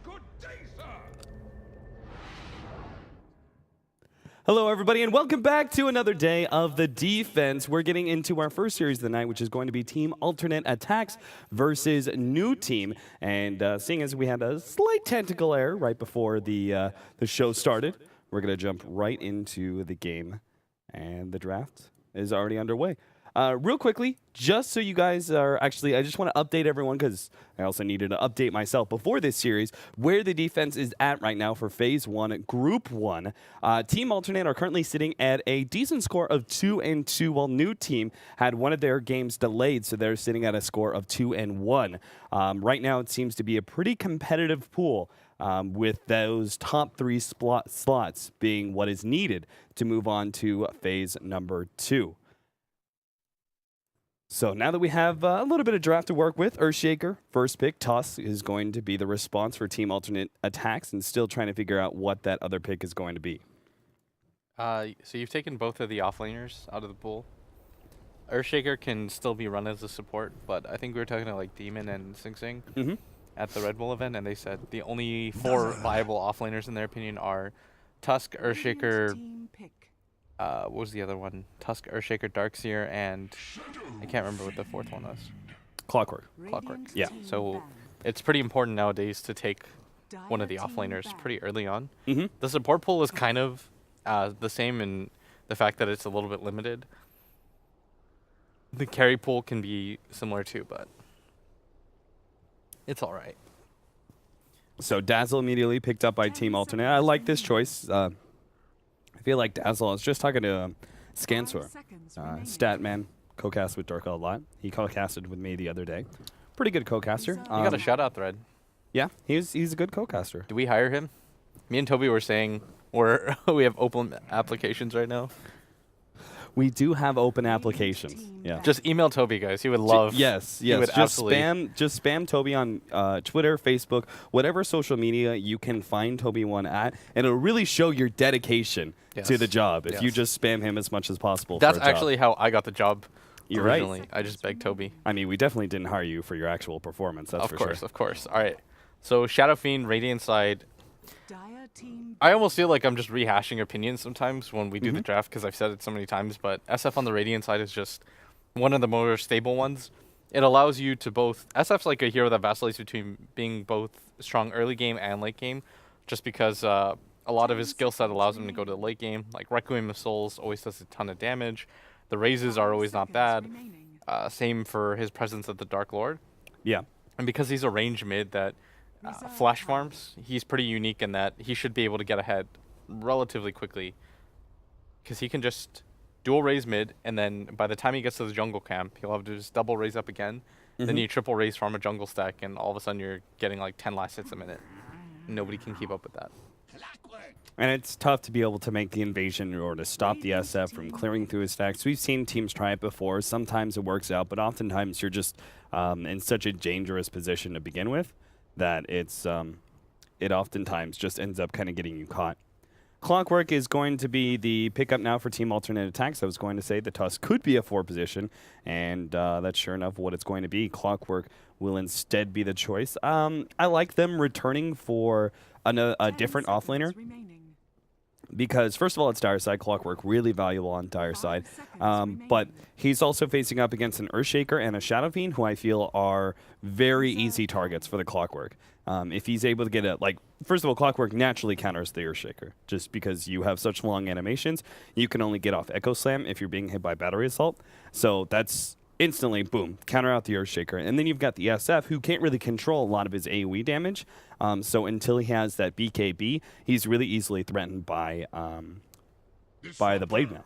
Good day, sir. Hello, everybody, and welcome back to another day of the defense. We're getting into our first series of the night, which is going to be Team Alternate Attacks versus New Team. And seeing as we had a slight technical error right before the show started, we're going to jump right into the game, and the draft is already underway. Real quickly, just so you guys are actually, I just want to update everyone because I also needed to update myself before this series where the defense is at right now for Phase 1, Group 1. Team Alternate are currently sitting at a decent score of 2-2, while New Team had one of their games delayed, so they're sitting at a score of 2-1. Right now, it seems to be a pretty competitive pool. With those top three slots being what is needed to move on to phase number 2. So now that we have a little bit of draft to work with, Earthshaker, first pick, Tusk is going to be the response for Team Alternate Attacks, and still trying to figure out what that other pick is going to be. So you've taken both of the offlaners out of the pool. Earthshaker can still be run as a support, but I think we were talking to like Demon and Sing Sing at the Red Bull event, and they said the only 4 viable offlaners in their opinion are Tusk, Earthshaker. What was the other one? Tusk, Earthshaker, Darkseer, and I can't remember what the 4th one was. Clockwork. Clockwork. Yeah. So it's pretty important nowadays to take one of the offlaners pretty early on. The support pool is kind of the same in the fact that it's a little bit limited. The carry pool can be similar too, but it's all right. So Dazzle immediately picked up by Team Alternate. I like this choice. I feel like Dazzle, I was just talking to Scansor, Statman, co-cast with Dorka a lot. He co-casted with me the other day. Pretty good co-caster. You got a shout-out thread. Yeah, he's a good co-caster. Do we hire him? Me and Toby were saying we have open applications right now. We do have open applications. Yeah. Just email Toby, guys. He would love. Yes. He would just spam Toby on Twitter, Facebook, whatever social media you can find Toby one at, and it'll really show your dedication to the job if you just spam him as much as possible. That's for a job. actually how I got the job. You're originally. right. I just begged Toby. I mean, we definitely didn't hire you for your actual performance. That's for sure. Of course. All right. So Shadow Fiend, Radiant side. I almost feel like I'm just rehashing opinions sometimes when we do the draft because I've said it so many times, but SF on the Radiant side is just one of the more stable ones. It allows you to both... SF's like a hero that vacillates between being both strong early game and late game, just because a lot of his skill set allows him to go to the late game. Like Requiem of Souls always does a ton of damage. The raises are always not bad. Same for his presence at the Dark Lord. Yeah. And because he's a range mid that... flash farms, he's pretty unique in that he should be able to get ahead relatively quickly because he can just dual raise mid, and then by the time he gets to the jungle camp, he'll have to just double raise up again. Then you triple raise farm a jungle stack, and all of a sudden you're getting like 10 last hits a minute. Nobody can keep up with that. And it's tough to be able to make the invasion or to stop the SF from clearing through his stacks. We've seen teams try it before. Sometimes it works out, but oftentimes you're just in such a dangerous position to begin with that it oftentimes just ends up kind of getting you caught. Clockwork is going to be the pickup now for Team Alternate Attacks. I was going to say the Tusk could be a 4 position, and that's sure enough what it's going to be. Clockwork will instead be the choice. I like them returning for a different offlaner. Because, first of all, it's Dire Side. Clockwork, really valuable on Dire Side. But he's also facing up against an Earthshaker and a Shadow Fiend, who I feel are very easy targets for the Clockwork. If he's able to get a, first of all, Clockwork naturally counters the Earthshaker. Just because you have such long animations, you can only get off Echo Slam if you're being hit by Battery Assault. So that's instantly, boom, counter out the Earthshaker. And then you've got the SF, who can't really control a lot of his AoE damage. So until he has that BKB, he's really easily threatened by the Blade Mail.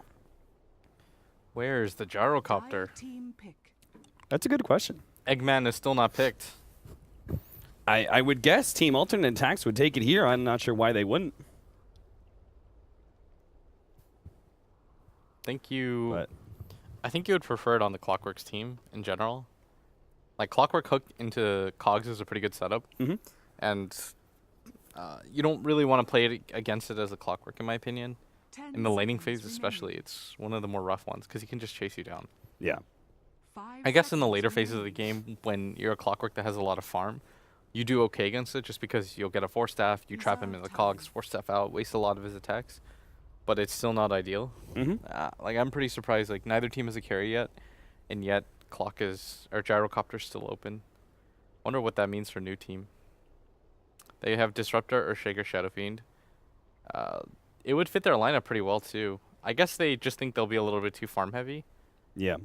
Where's the Gyrocopter? That's a good question. Eggman is still not picked. I would guess Team Alternate Attacks would take it here. I'm not sure why they wouldn't. I think you would prefer it on the Clockwork's team in general. Like Clockwork hook into Cogs is a pretty good setup, and you don't really want to play it against it as a Clockwork, in my opinion. In the laning phase, especially, it's one of the more rough ones because he can just chase you down. Yeah. I guess in the later phases of the game, when you're a Clockwork that has a lot of farm, you do okay against it just because you'll get a 4-staff, you trap him in the cogs, 4-staff out, waste a lot of his attacks. But it's still not ideal. Like, I'm pretty surprised. Like, neither team has a carry yet, and yet clock is, or gyrocopter's still open. Wonder what that means for new team. They have Disruptor or Shaker Shadow Fiend. It would fit their lineup pretty well too. I guess they just think they'll be a little bit too farm heavy. Yeah.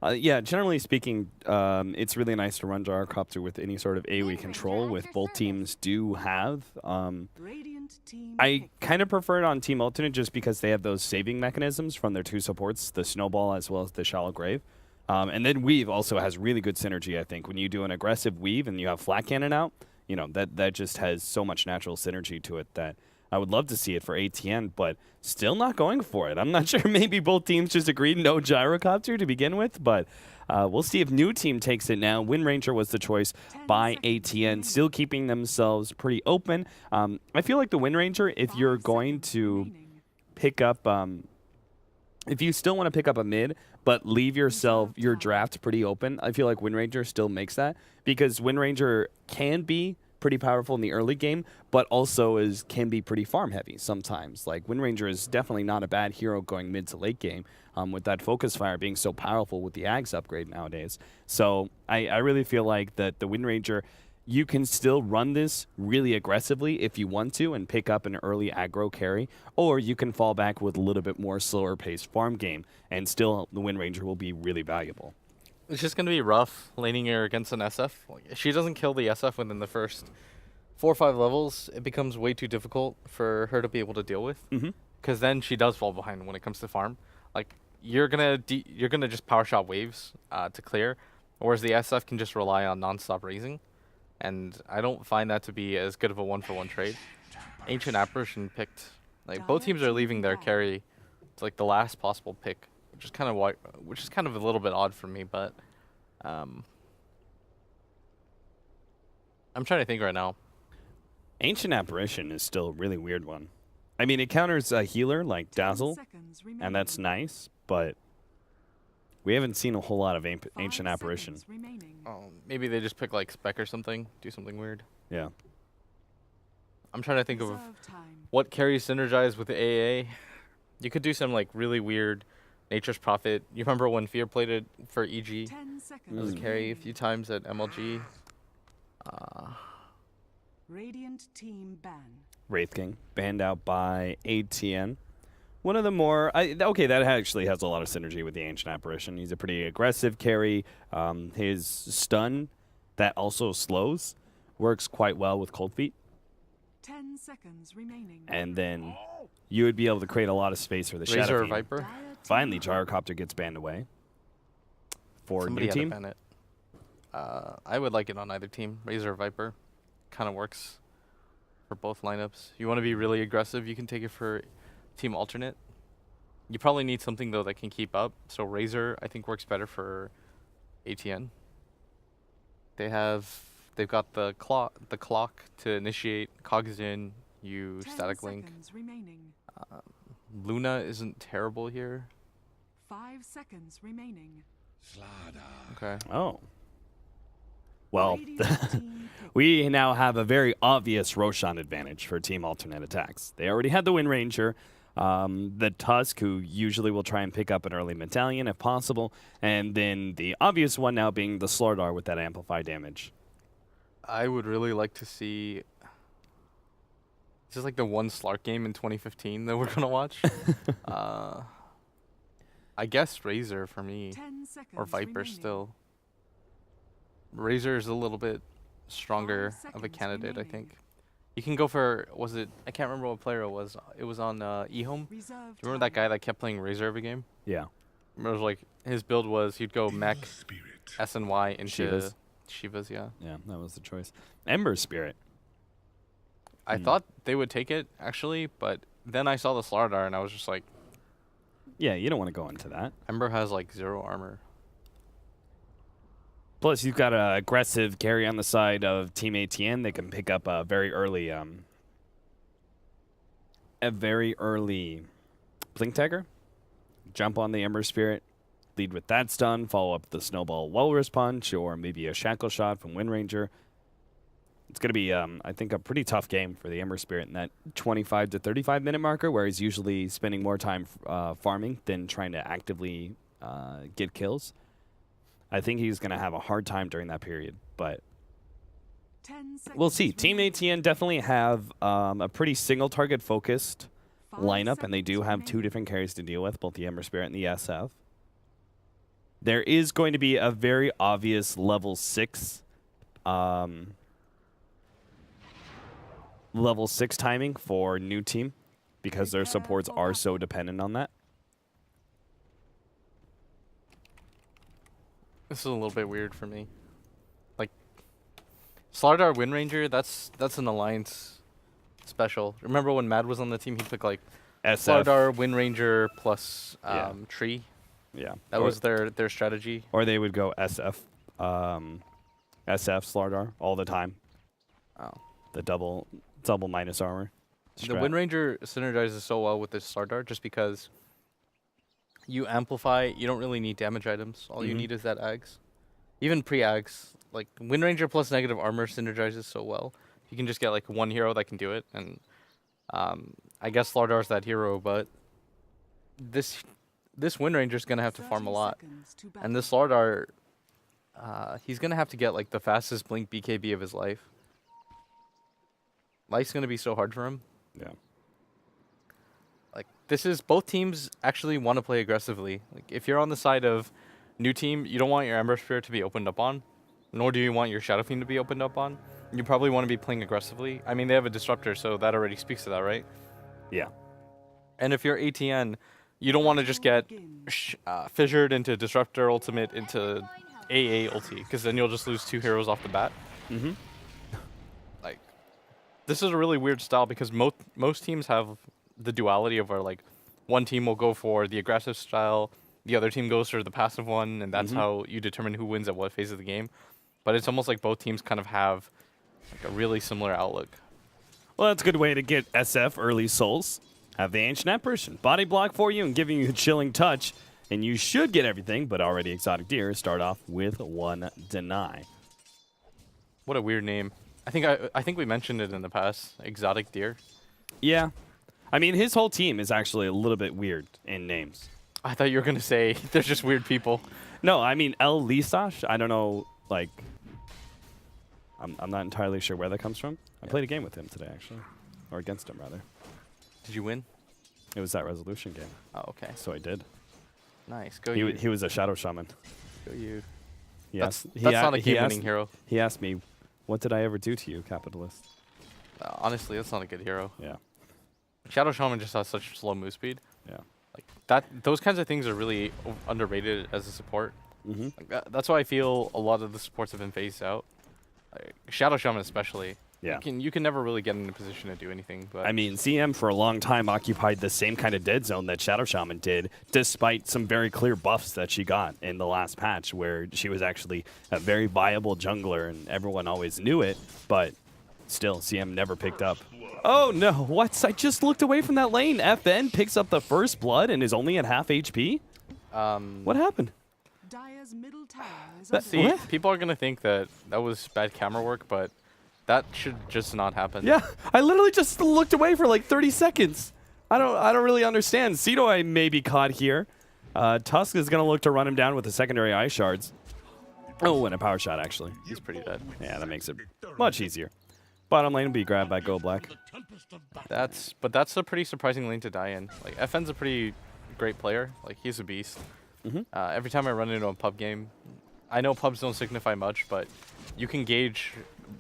Yeah, generally speaking, it's really nice to run Gyrocopter with any sort of AoE control, with both teams do have. I kind of prefer it on Team Alternate just because they have those saving mechanisms from their 2 supports, the Snowball as well as the Shallow Grave. And then Weave also has really good synergy, I think. When you do an aggressive Weave and you have Flat Cannon out, you know, that just has so much natural synergy to it that I would love to see it for ATN, but still not going for it. I'm not sure. Maybe both teams just agreed no Gyrocopter to begin with, but we'll see if new team takes it now. Wind Ranger was the choice by ATN, still keeping themselves pretty open. I feel like the Wind Ranger, if you're going to pick up, if you still want to pick up a mid, but leave yourself your draft pretty open, I feel like Wind Ranger still makes that, because Wind Ranger can be pretty powerful in the early game, but also can be pretty farm heavy sometimes. Like, Wind Ranger is definitely not a bad hero going mid to late game, with that focus fire being so powerful with the Ags upgrade nowadays. So I really feel like that the Wind Ranger, you can still run this really aggressively if you want to and pick up an early aggro carry, or you can fall back with a little bit more slower paced farm game, and still the Wind Ranger will be really valuable. It's just going to be rough laning her against an SF. Like, if she doesn't kill the SF within the first 4 or 5 levels, it becomes way too difficult for her to be able to deal with. Because then she does fall behind when it comes to farm. Like, you're gonna just power shot waves to clear, whereas the SF can just rely on non-stop raising. And I don't find that to be as good of a 1-for-1 trade. Ancient Apparition picked, like, both teams are leaving their carry to like the last possible pick, which is kind of a little bit odd for me, but I'm trying to think right now. Ancient Apparition is still a really weird one. I mean, it counters a healer like Dazzle, and that's nice, but we haven't seen a whole lot of Ancient Apparition. Maybe they just pick like Spec or something, do something weird. Yeah. I'm trying to think of what carries synergize with the AA. You could do some like really weird Nature's Prophet. You remember when Fear played it for EG? It was a carry a few times at MLG. Radiant team ban. Wraith King, banned out by ATN. One of the more... okay, that actually has a lot of synergy with the Ancient Apparition. He's a pretty aggressive carry. His stun, that also slows, works quite well with Cold Feet. 10 seconds remaining. And then you would be able to create a lot of space for the Razor Shadow or Fiend. Viper? Finally, Gyrocopter gets banned away. For Somebody new had to team? ban it. I would like it on either team. Razor or Viper kind of works for both lineups. You want to be really aggressive, you can take it for team alternate. You probably need something though that can keep up. So Razor I think works better for ATN. They've got the clock to initiate cogs in, you static link. Luna isn't terrible here. 5 seconds remaining. Okay. Oh. Well, we now have a very obvious Roshan advantage for team alternate attacks. They already had the Wind Ranger, the Tusk, who usually will try and pick up an early medallion if possible, and then the obvious one now being the Slardar with that amplified damage. I would really like to see... This is like the one Slark game in 2015 that we're going to watch. I guess Razor for me, or Viper still. Razor is a little bit stronger of a candidate, I think. You can go for, I can't remember what player it was. It was on eHome. Do you remember that guy that kept playing Razor every game? Yeah. It was like, his build was, he'd go mech, SNY into Shivas. yeah. Yeah, that was the choice. Ember Spirit. I thought they would take it, actually, but then I saw the Slardar and I was just like... Yeah, you don't want to go into that. Ember has like 0 armor. Plus, you've got an aggressive carry on the side of Team ATN. They can pick up a very early Blink Tagger, jump on the Ember Spirit, lead with that stun, follow up the Snowball Walrus Punch, or maybe a Shackle Shot from Wind Ranger. it's going to be, I think, a pretty tough game for the Ember Spirit in that 25 to 35 minute marker, where he's usually spending more time farming than trying to actively get kills. I think he's going to have a hard time during that period, but we'll see. Team ATN definitely have a pretty single target focused lineup, and they do have 2 different carries to deal with, both the Ember Spirit and the SF. There is going to be a very obvious level 6 timing for new team, because their supports are so dependent on that. This is a little bit weird for me. Like, Slardar Windranger, that's an alliance special. Remember when Mad was on the team, he took like SF. Slardar, Windranger plus Tree. Yeah. That was their strategy. Or they would go SF, Slardar all the time. Oh. The double minus armor. The Windranger synergizes so well with this Slardar just because you amplify, you don't really need damage items. All you need is that Ags. Even pre-Ags, like Windranger plus negative armor synergizes so well. You can just get like one hero that can do it, and I guess Slardar's that hero, but this Windranger's gonna have to farm a lot. And this Slardar, he's gonna have to get like the fastest blink BKB of his life. Life's gonna be so hard for him. Yeah. Like, this is, both teams actually want to play aggressively. Like, if you're on the side of new team, you don't want your Ember Spirit to be opened up on, nor do you want your Shadow Fiend to be opened up on. You probably want to be playing aggressively. I mean, they have a Disruptor, so that already speaks to that, right? Yeah. And if you're ATN, you don't want to just get fissured into Disruptor ultimate into AA ulti, because then you'll just lose 2 heroes off the bat. Mm-hmm. Like, this is a really weird style, because most teams have the duality of where, like, one team will go for the aggressive style, the other team goes for the passive one, and that's how you determine who wins at what phase of the game. But it's almost like both teams kind of have like a really similar outlook. Well, that's a good way to get SF early souls. Have the Ancient Apparition body block for you and giving you a chilling touch, and you should get everything, but already Exotic Deer start off with 1 deny. What a weird name. I think we mentioned it in the past. Exotic Deer. Yeah. I mean, his whole team is actually a little bit weird in names. I thought you were going to say they're just weird people. No, I mean, El Lisash, I don't know, like, I'm not entirely sure where that comes from. I played a game with him today, actually. Or against him, rather. Did you win? It was that resolution game. Oh, okay. So I did. Nice. Go you. He was a Shadow Shaman. Go you. Yes. That's not a game-winning hero. He asked me, what did I ever do to you, capitalist? Honestly, that's not a good hero. Yeah. Shadow Shaman just has such slow move speed. Yeah. Like those kinds of things are really underrated as a support. Mm-hmm. Like that's why I feel a lot of the supports have been phased out. Like Shadow Shaman especially. Yeah. You can never really get in a position to do anything. But I mean, CM for a long time occupied the same kind of dead zone that Shadow Shaman did, despite some very clear buffs that she got in the last patch, where she was actually a very viable jungler, and everyone always knew it, but still, CM never picked up. Oh no, what? I just looked away from that lane. FN picks up the first blood and is only at half HP? What happened? Dire's middle tower is see, under people are going to think that was bad camera work, but that should just not happen. Yeah, I literally just looked away for like 30 seconds. I don't really understand. Cito I may be caught here. Tusk is going to look to run him down with the secondary eye shards. Oh, and a power shot, actually. He's pretty dead. Yeah, that makes it much easier. Bottom lane will be grabbed by Go Black. That's a pretty surprising lane to die in. Like, FN's a pretty great player. Like, he's a beast. Every time I run into a pub game, I know pubs don't signify much, but you can gauge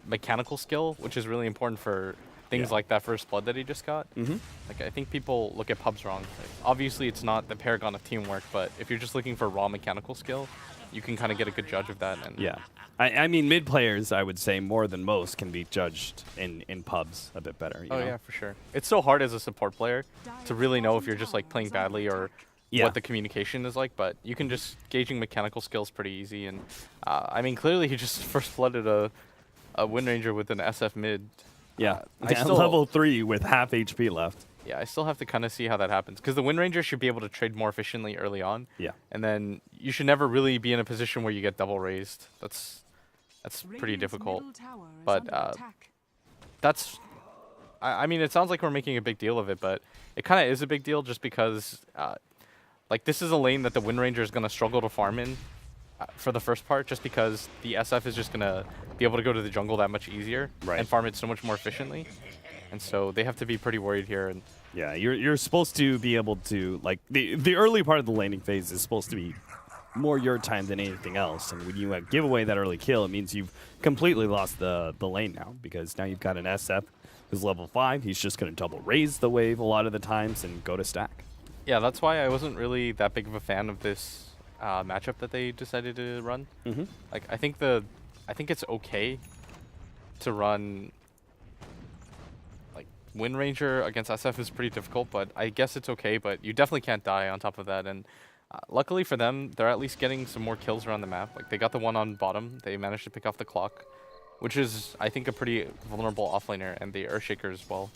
mechanical skill, which is really important for things like that first blood that he just got. Like, I think people look at pubs wrong. Like, obviously, it's not the paragon of teamwork, but if you're just looking for raw mechanical skill, you can kind of get a good judge of that. And yeah. I mean, mid players, I would say, more than most, can be judged in pubs a bit better. You know? Yeah, for sure. It's so hard as a support player to really know if you're just like playing badly or what the communication is like, but you can just gauging mechanical skills pretty easy. And I mean, clearly he just first flooded a Windranger with an SF mid. Yeah, At level 3 with half HP left. Yeah, I still have to kind of see how that happens, because the Windranger should be able to trade more efficiently early on. Yeah. And then you should never really be in a position where you get double raised. That's That's pretty difficult. But But that's, I mean, it sounds like we're making a big deal of it, but it kind of is a big deal just because, like, this is a lane that the Wind Ranger is going to struggle to farm in for the first part, just because the SF is just going to be able to go to the jungle that much easier and farm it so much more efficiently. And so they have to be pretty worried here. And yeah, you're supposed to be able to, like, the early part of the laning phase is supposed to be more your time than anything else. And when you give away that early kill, it means you've completely lost the lane now, because now you've got an SF who's level 5. He's just going to double raise the wave a lot of the times and go to stack. yeah, that's why I wasn't really that big of a fan of this matchup that they decided to run. Like, I think it's okay to run. Like, Wind Ranger against SF is pretty difficult, but I guess it's okay. But you definitely can't die on top of that. And luckily for them, they're at least getting some more kills around the map. Like, they got the one on bottom. They managed to pick off the clock, which is, I think, a pretty vulnerable offlaner, and the Earthshaker as well.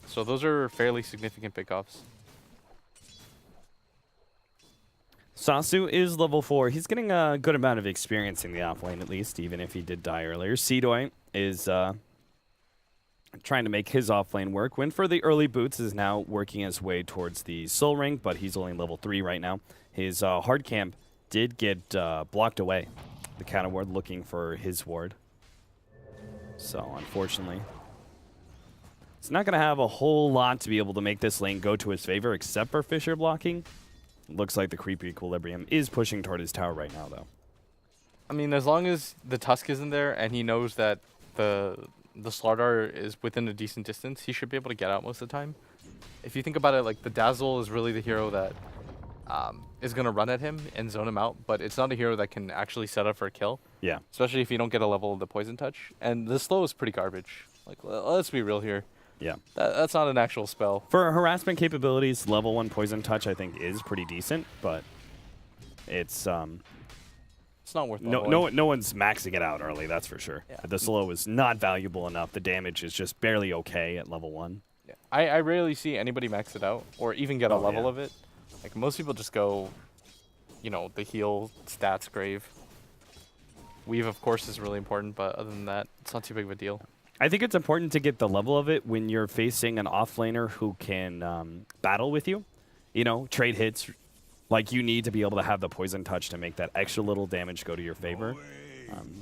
So those are fairly significant pickoffs. Sasu is level 4. He's getting a good amount of experience in the offlane, at least, even if he did die earlier. Seedoy is trying to make his offlane work. Win for the early boots is now working his way towards the soul ring, but he's only level 3 right now. His hard camp did get blocked away. The counter ward looking for his ward. So, unfortunately, it's not going to have a whole lot to be able to make this lane go to his favor, except for Fissure blocking. Looks like the creepy equilibrium is pushing toward his tower right now, though. I mean, as long as the Tusk isn't there and he knows that the Slardar is within a decent distance, he should be able to get out most of the time. If you think about it, like, the Dazzle is really the hero that is going to run at him and zone him out, but it's not a hero that can actually set up for a kill. Yeah. Especially if you don't get a level of the Poison Touch. And the slow is pretty garbage. Like, let's be real here. Yeah. That's not an actual spell. For harassment capabilities, level 1 Poison Touch, I think, is pretty decent, but it's It's not worth no one's maxing it out early, that's for sure. Yeah. The slow is not valuable enough. The damage is just barely okay at level 1. Yeah. I rarely see anybody max it out or even get a level of it. Like, most people just go, you know, the heal, stats, grave. Weave, of course, is really important, but other than that, it's not too big of a deal. I think it's important to get the level of it when you're facing an offlaner who can battle with you. You know, trade hits. Like, you need to be able to have the Poison Touch to make that extra little damage go to your favor.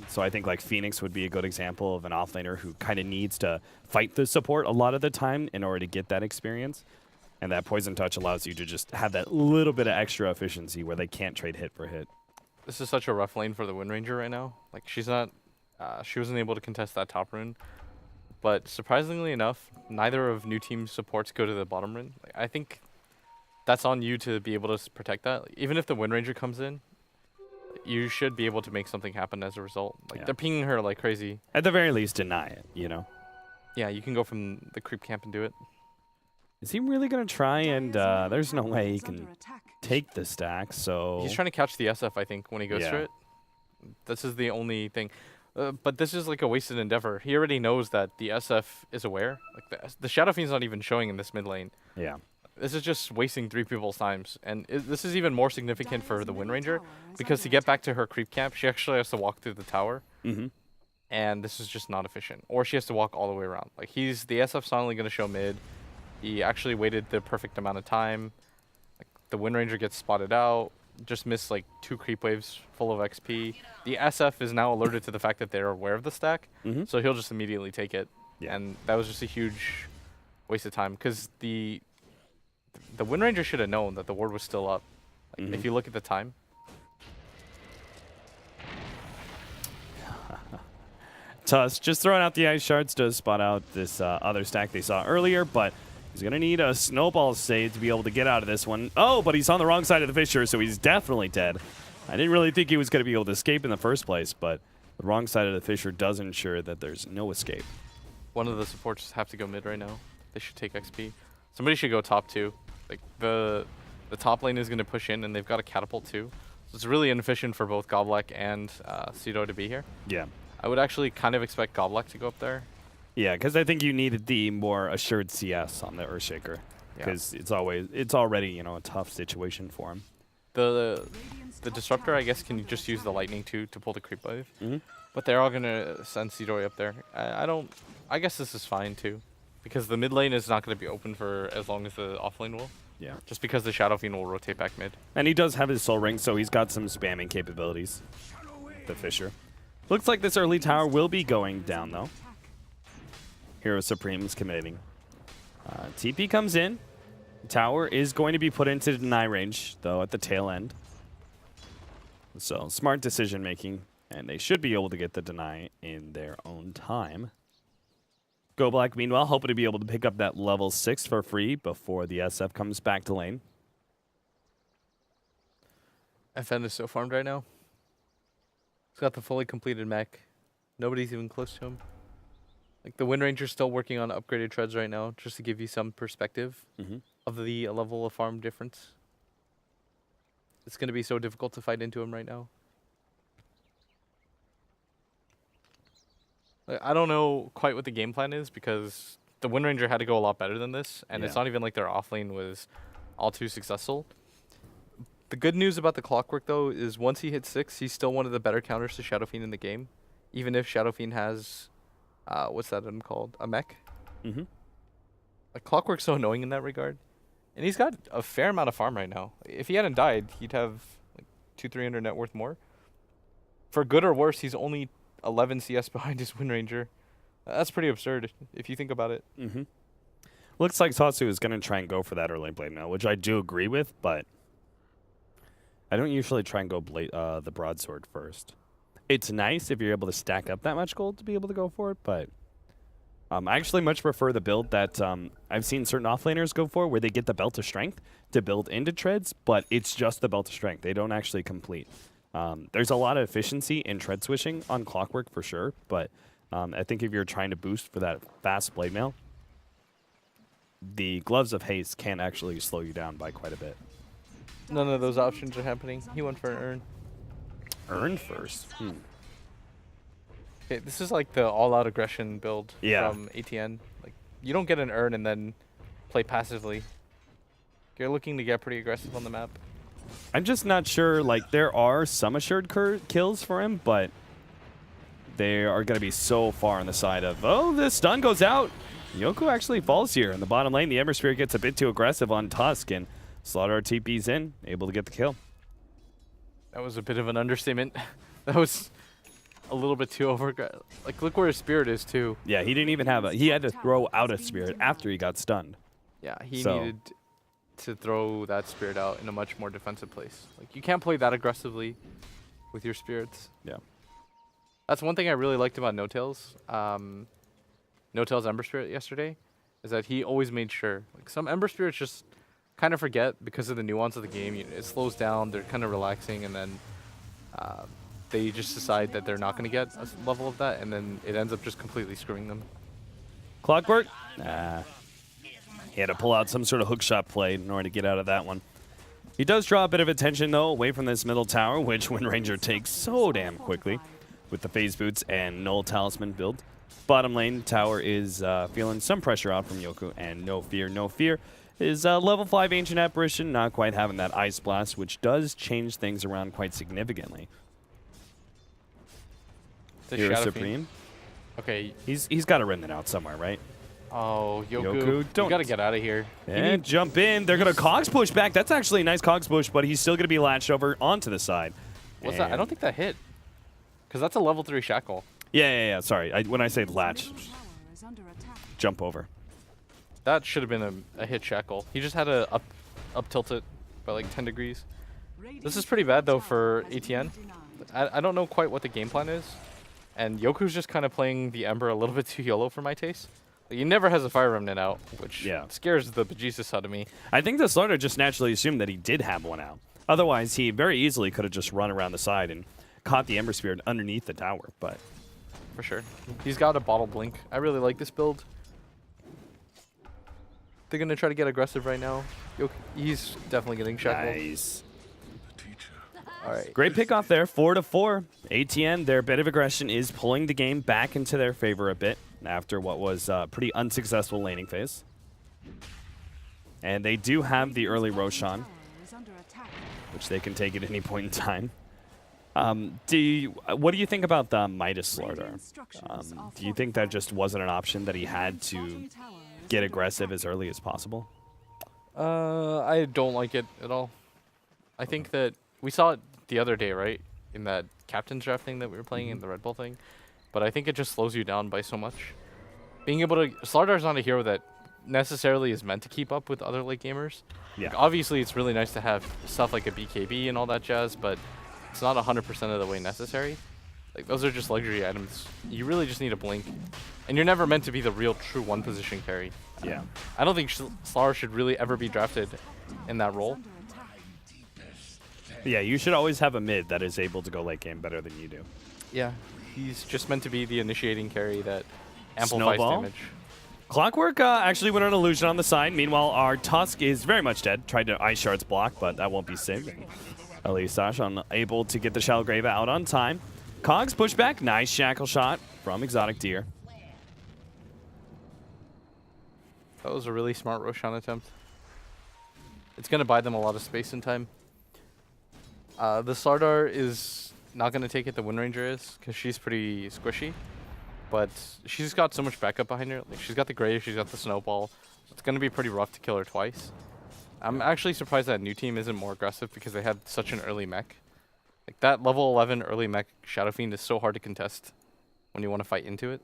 So I think, like, Phoenix would be a good example of an offlaner who kind of needs to fight the support a lot of the time in order to get that experience. And that Poison Touch allows you to just have that little bit of extra efficiency where they can't trade hit for hit. This is such a rough lane for the Wind Ranger right now. Like, she's not... she wasn't able to contest that top rune. But surprisingly enough, neither of new team's supports go to the bottom rune. Like, I think that's on you to be able to protect that. Like, even if the Wind Ranger comes in, you should be able to make something happen as a result. Like, they're pinging her like crazy. At the very least, deny it, you know? Yeah, you can go from the creep camp and do it. Is he really going to try? And there's no way he can take the stack, so... He's trying to catch the SF, I think, when he goes for it. This is the only thing. But this is like a wasted endeavor. He already knows that the SF is aware. Like, the Shadow Fiend's not even showing in this mid lane. Yeah. This is just wasting 3 people's times. And this is even more significant for the Wind Ranger, because to get back to her creep camp, she actually has to walk through the tower. And this is just not efficient. Or she has to walk all the way around. Like, the SF's not only going to show mid. He actually waited the perfect amount of time. Like, the Wind Ranger gets spotted out. Just missed like 2 creep waves full of XP. The SF is now alerted to the fact that they're aware of the stack, so he'll just immediately take it. And that was just a huge waste of time, because the Wind Ranger should have known that the ward was still up. Like, if you look at the time. Tusk just throwing out the ice shards to spot out this other stack they saw earlier, but he's going to need a snowball save to be able to get out of this one. Oh, but he's on the wrong side of the fissure, so he's definitely dead. I didn't really think he was going to be able to escape in the first place, but the wrong side of the fissure does ensure that there's no escape. One of the supports have to go mid right now. They should take XP. Somebody should go top too. Like, the top lane is going to push in, and they've got a catapult too. So it's really inefficient for both Goblek and Cedo to be here. Yeah. I would actually kind of expect Goblek to go up there. Yeah, because I think you needed the more assured CS on the Earthshaker, because it's already, you know, a tough situation for him. The Disruptor, I guess, can just use the lightning too to pull the creep wave. But they're all gonna send Sidori up there. I don't. I guess this is fine too, because the mid lane is not gonna be open for as long as the off lane will. Yeah. Just because the Shadow Fiend will rotate back mid. And he does have his Soul Ring, so he's got some spamming capabilities. The Fisher. Looks like this early tower will be going down, though. Hero Supreme's committing. TP comes in. Tower is going to be put into deny range, though, at the tail end. So, smart decision making. And they should be able to get the deny in their own time. Go Black, meanwhile, hoping to be able to pick up that level 6 for free before the SF comes back to lane. FN is so farmed right now. He's got the fully completed mech. Nobody's even close to him. Like, the Wind Ranger's still working on upgraded treads right now, just to give you some perspective of the level of farm difference. It's going to be so difficult to fight into him right now. I don't know quite what the game plan is, because the Wind Ranger had to go a lot better than this, and it's not even like their offlane was all too successful. The good news about the Clockwork, though, is once he hits 6, he's still one of the better counters to Shadow Fiend in the game, even if Shadow Fiend has, what's that item called? A mech? Like, Clockwork's so annoying in that regard. And he's got a fair amount of farm right now. If he hadn't died, he'd have like 200-300 net worth more. For good or worse, he's only 11 CS behind his Wind Ranger. That's pretty absurd if you think about it. Looks like Tatsu is going to try and go for that early blade now, which I do agree with, but I don't usually try and go the broadsword first. It's nice if you're able to stack up that much gold to be able to go for it, but I actually much prefer the build that I've seen certain offlaners go for, where they get the Belt of Strength to build into treads, but it's just the Belt of Strength. They don't actually complete. There's a lot of efficiency in tread switching on Clockwork for sure, but I think if you're trying to boost for that fast blade mail, the Gloves of Haste can actually slow you down by quite a bit. None of those options are happening. He went for an Urn. Urn first? Okay, this is like the all-out aggression build from ATN. Like, you don't get an Urn and then play passively. You're looking to get pretty aggressive on the map. I'm just not sure, like, there are some assured kills for him, but they are going to be so far on the side of, oh, the stun goes out. Yoku actually falls here in the bottom lane. The Ember Spirit gets a bit too aggressive on Tusk, and Slaughter TP's in, able to get the kill. That was a bit of an understatement. That was a little bit too over. Like, look where his Spirit is, too. Yeah, he didn't even have he had to throw out a Spirit after he got stunned. Yeah, he needed to throw that Spirit out in a much more defensive place. Like, you can't play that aggressively with your Spirits. Yeah. That's one thing I really liked about No Tails. No Tails Ember Spirit yesterday, is that he always made sure. Like, some Ember Spirits just kind of forget because of the nuance of the game. It slows down, they're kind of relaxing, and then they just decide that they're not going to get a level of that, and then it ends up just completely screwing them. Clockwork? He had to pull out some sort of hookshot play in order to get out of that one. He does draw a bit of attention, though, away from this middle tower, which Wind Ranger takes so damn quickly with the Phase Boots and Null Talisman build. Bottom lane, tower is feeling some pressure out from Yoku, and no fear is level 5 Ancient Apparition, not quite having that Ice Blast, which does change things around quite significantly. Hero Supreme. Okay. He's got to remnant out somewhere, right? Oh, Yoku, you gotta get out of here. And jump in. They're going to Cogs push back. That's actually a nice Cogs push, but he's still going to be latched over onto the side. What's that? I don't think that hit. Because that's a level 3 shackle. Yeah. Sorry. When I say latch, jump over. That should have been a hit shackle. He just had to up tilt it by like 10 degrees. This is pretty bad, though, for ATN. I don't know quite what the game plan is. And Yoku's just kind of playing the Ember a little bit too YOLO for my taste. He never has a Fire Remnant out, which scares the bejesus out of me. I think the Slaughter just naturally assumed that he did have one out. Otherwise, he very easily could have just run around the side and caught the Ember Spirit underneath the tower. But for sure. He's got a Bottle Blink. I really like this build. They're going to try to get aggressive right now. He's definitely getting shackled. Nice. All right. Great pick off there, 4-4. ATN, their bit of aggression is pulling the game back into their favor a bit after what was a pretty unsuccessful laning phase. And they do have the early Roshan, which they can take at any point in time. What do you think about the Midas Slaughter? Do you think that just wasn't an option that he had to get aggressive as early as possible? I don't like it at all. I think that we saw it the other day, right? In that captain's draft thing that we were playing in the Red Bull thing. But I think it just slows you down by so much. Being able to... Slardar's not a hero that necessarily is meant to keep up with other late gamers. Yeah. Like, obviously, it's really nice to have stuff like a BKB and all that jazz, but it's not 100% of the way necessary. Like, those are just luxury items. You really just need a blink. And you're never meant to be the real true one-position carry. Yeah. I don't think Slar should really ever be drafted in that role. Yeah, you should always have a mid that is able to go late game better than you do. Yeah. He's just meant to be the initiating carry that amplifies damage. Clockwork actually went on illusion on the side. Meanwhile, our Tusk is very much dead. Tried to Ice Shards block, but that won't be saving. Elisash unable to get the Shell Grave out on time. Cogs push back. Nice shackle shot from Exotic Deer. That was a really smart Roshan attempt. It's going to buy them a lot of space and time. The Slardar is not going to take it the Wind Ranger is, because she's pretty squishy. But she's got so much backup behind her. Like, she's got the Grave, she's got the Snowball. So it's going to be pretty rough to kill her twice. I'm actually surprised that new team isn't more aggressive because they had such an early mech. Like, that level 11 early mech Shadow Fiend is so hard to contest when you want to fight into it.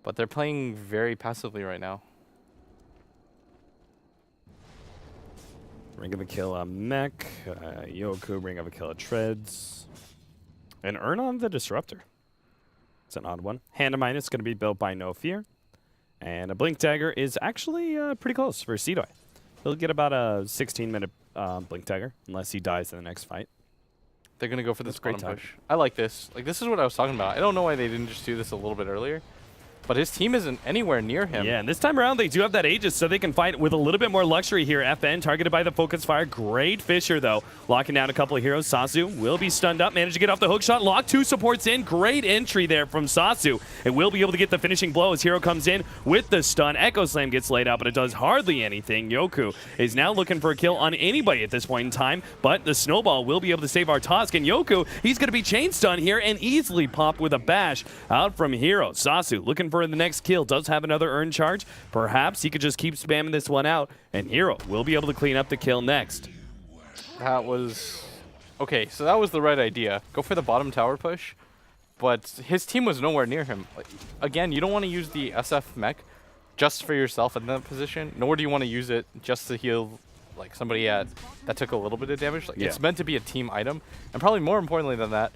But they're playing very passively right now. Ring of a kill on Mech. Yoku, ring of a kill at Treads. And earn on the Disruptor. It's an odd one. Hand of Mine is going to be built by No Fear. And a Blink Dagger is actually pretty close for Seedoy. He'll get about a 16-minute Blink Dagger, unless he dies in the next fight. They're going to go for this bottom time. push. I like this. Like, this is what I was talking about. I don't know why they didn't just do this a little bit earlier. But his team isn't anywhere near him. Yeah, and this time around, they do have that Aegis, so they can fight with a little bit more luxury here. FN targeted by the Focus Fire. Great Fisher, though. Locking down a couple of heroes. Sasu will be stunned up. Managed to get off the hook shot. Lock 2 supports in. Great entry there from Sasu. And will be able to get the finishing blow as Hero comes in with the stun. Echo Slam gets laid out, but it does hardly anything. Yoku is now looking for a kill on anybody at this point in time, but the Snowball will be able to save our Tusk. And Yoku, he's going to be chain stun here and easily popped with a bash out from Hero. Sasu looking for the next kill. Does have another earn charge. Perhaps he could just keep spamming this one out, and Hero will be able to clean up the kill next. That was... Okay, so that was the right idea. Go for the bottom tower push, but his team was nowhere near him. Like, again, you don't want to use the SF mech just for yourself in that position, nor do you want to use it just to heal like somebody that took a little bit of damage. Like, it's meant to be a team item, and probably more importantly than that,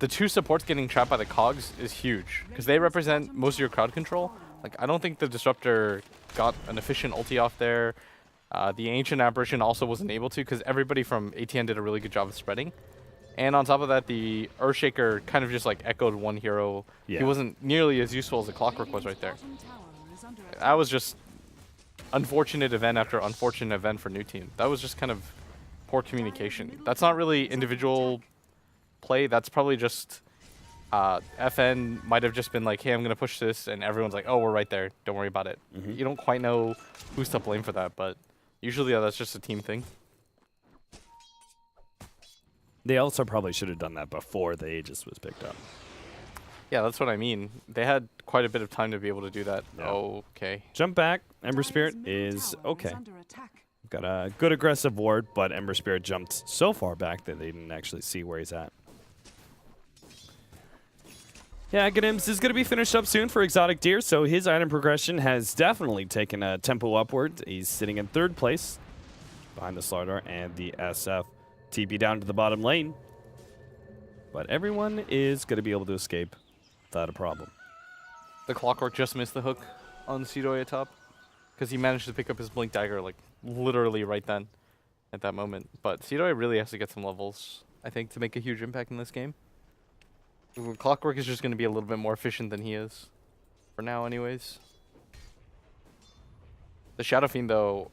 the 2 supports getting trapped by the cogs is huge because they represent most of your crowd control. Like, I don't think the Disruptor got an efficient ulti off there. The Ancient Apparition also wasn't able to because everybody from ATN did a really good job of spreading. And on top of that, the Earthshaker kind of just like echoed one hero. Yeah. He wasn't nearly as useful as the Clockwork was right there. That was just unfortunate event after unfortunate event for new team. That was just kind of poor communication. That's not really individual play. That's probably just FN might have just been like, hey, I'm going to push this, and everyone's like, oh, we're right there. Don't worry about it. You don't quite know who's to blame for that, but usually that's just a team thing. They also probably should have done that before the Aegis was picked up. Yeah, that's what I mean. They had quite a bit of time to be able to do that. Yeah. Okay. Jump back. Ember Spirit is okay. Got a good aggressive ward, but Ember Spirit jumped so far back that they didn't actually see where he's at. Yeah, Agonims is going to be finished up soon for Exotic Deer, so his item progression has definitely taken a tempo upward. He's sitting in 3rd place behind the Slardar and the SF. TP down to the bottom lane. But everyone is going to be able to escape without a problem. The Clockwork just missed the hook on Seedoy at top because he managed to pick up his Blink Dagger like literally right then at that moment. But Seedoy really has to get some levels, I think, to make a huge impact in this game. Clockwork is just going to be a little bit more efficient than he is for now anyways. The Shadow Fiend, though,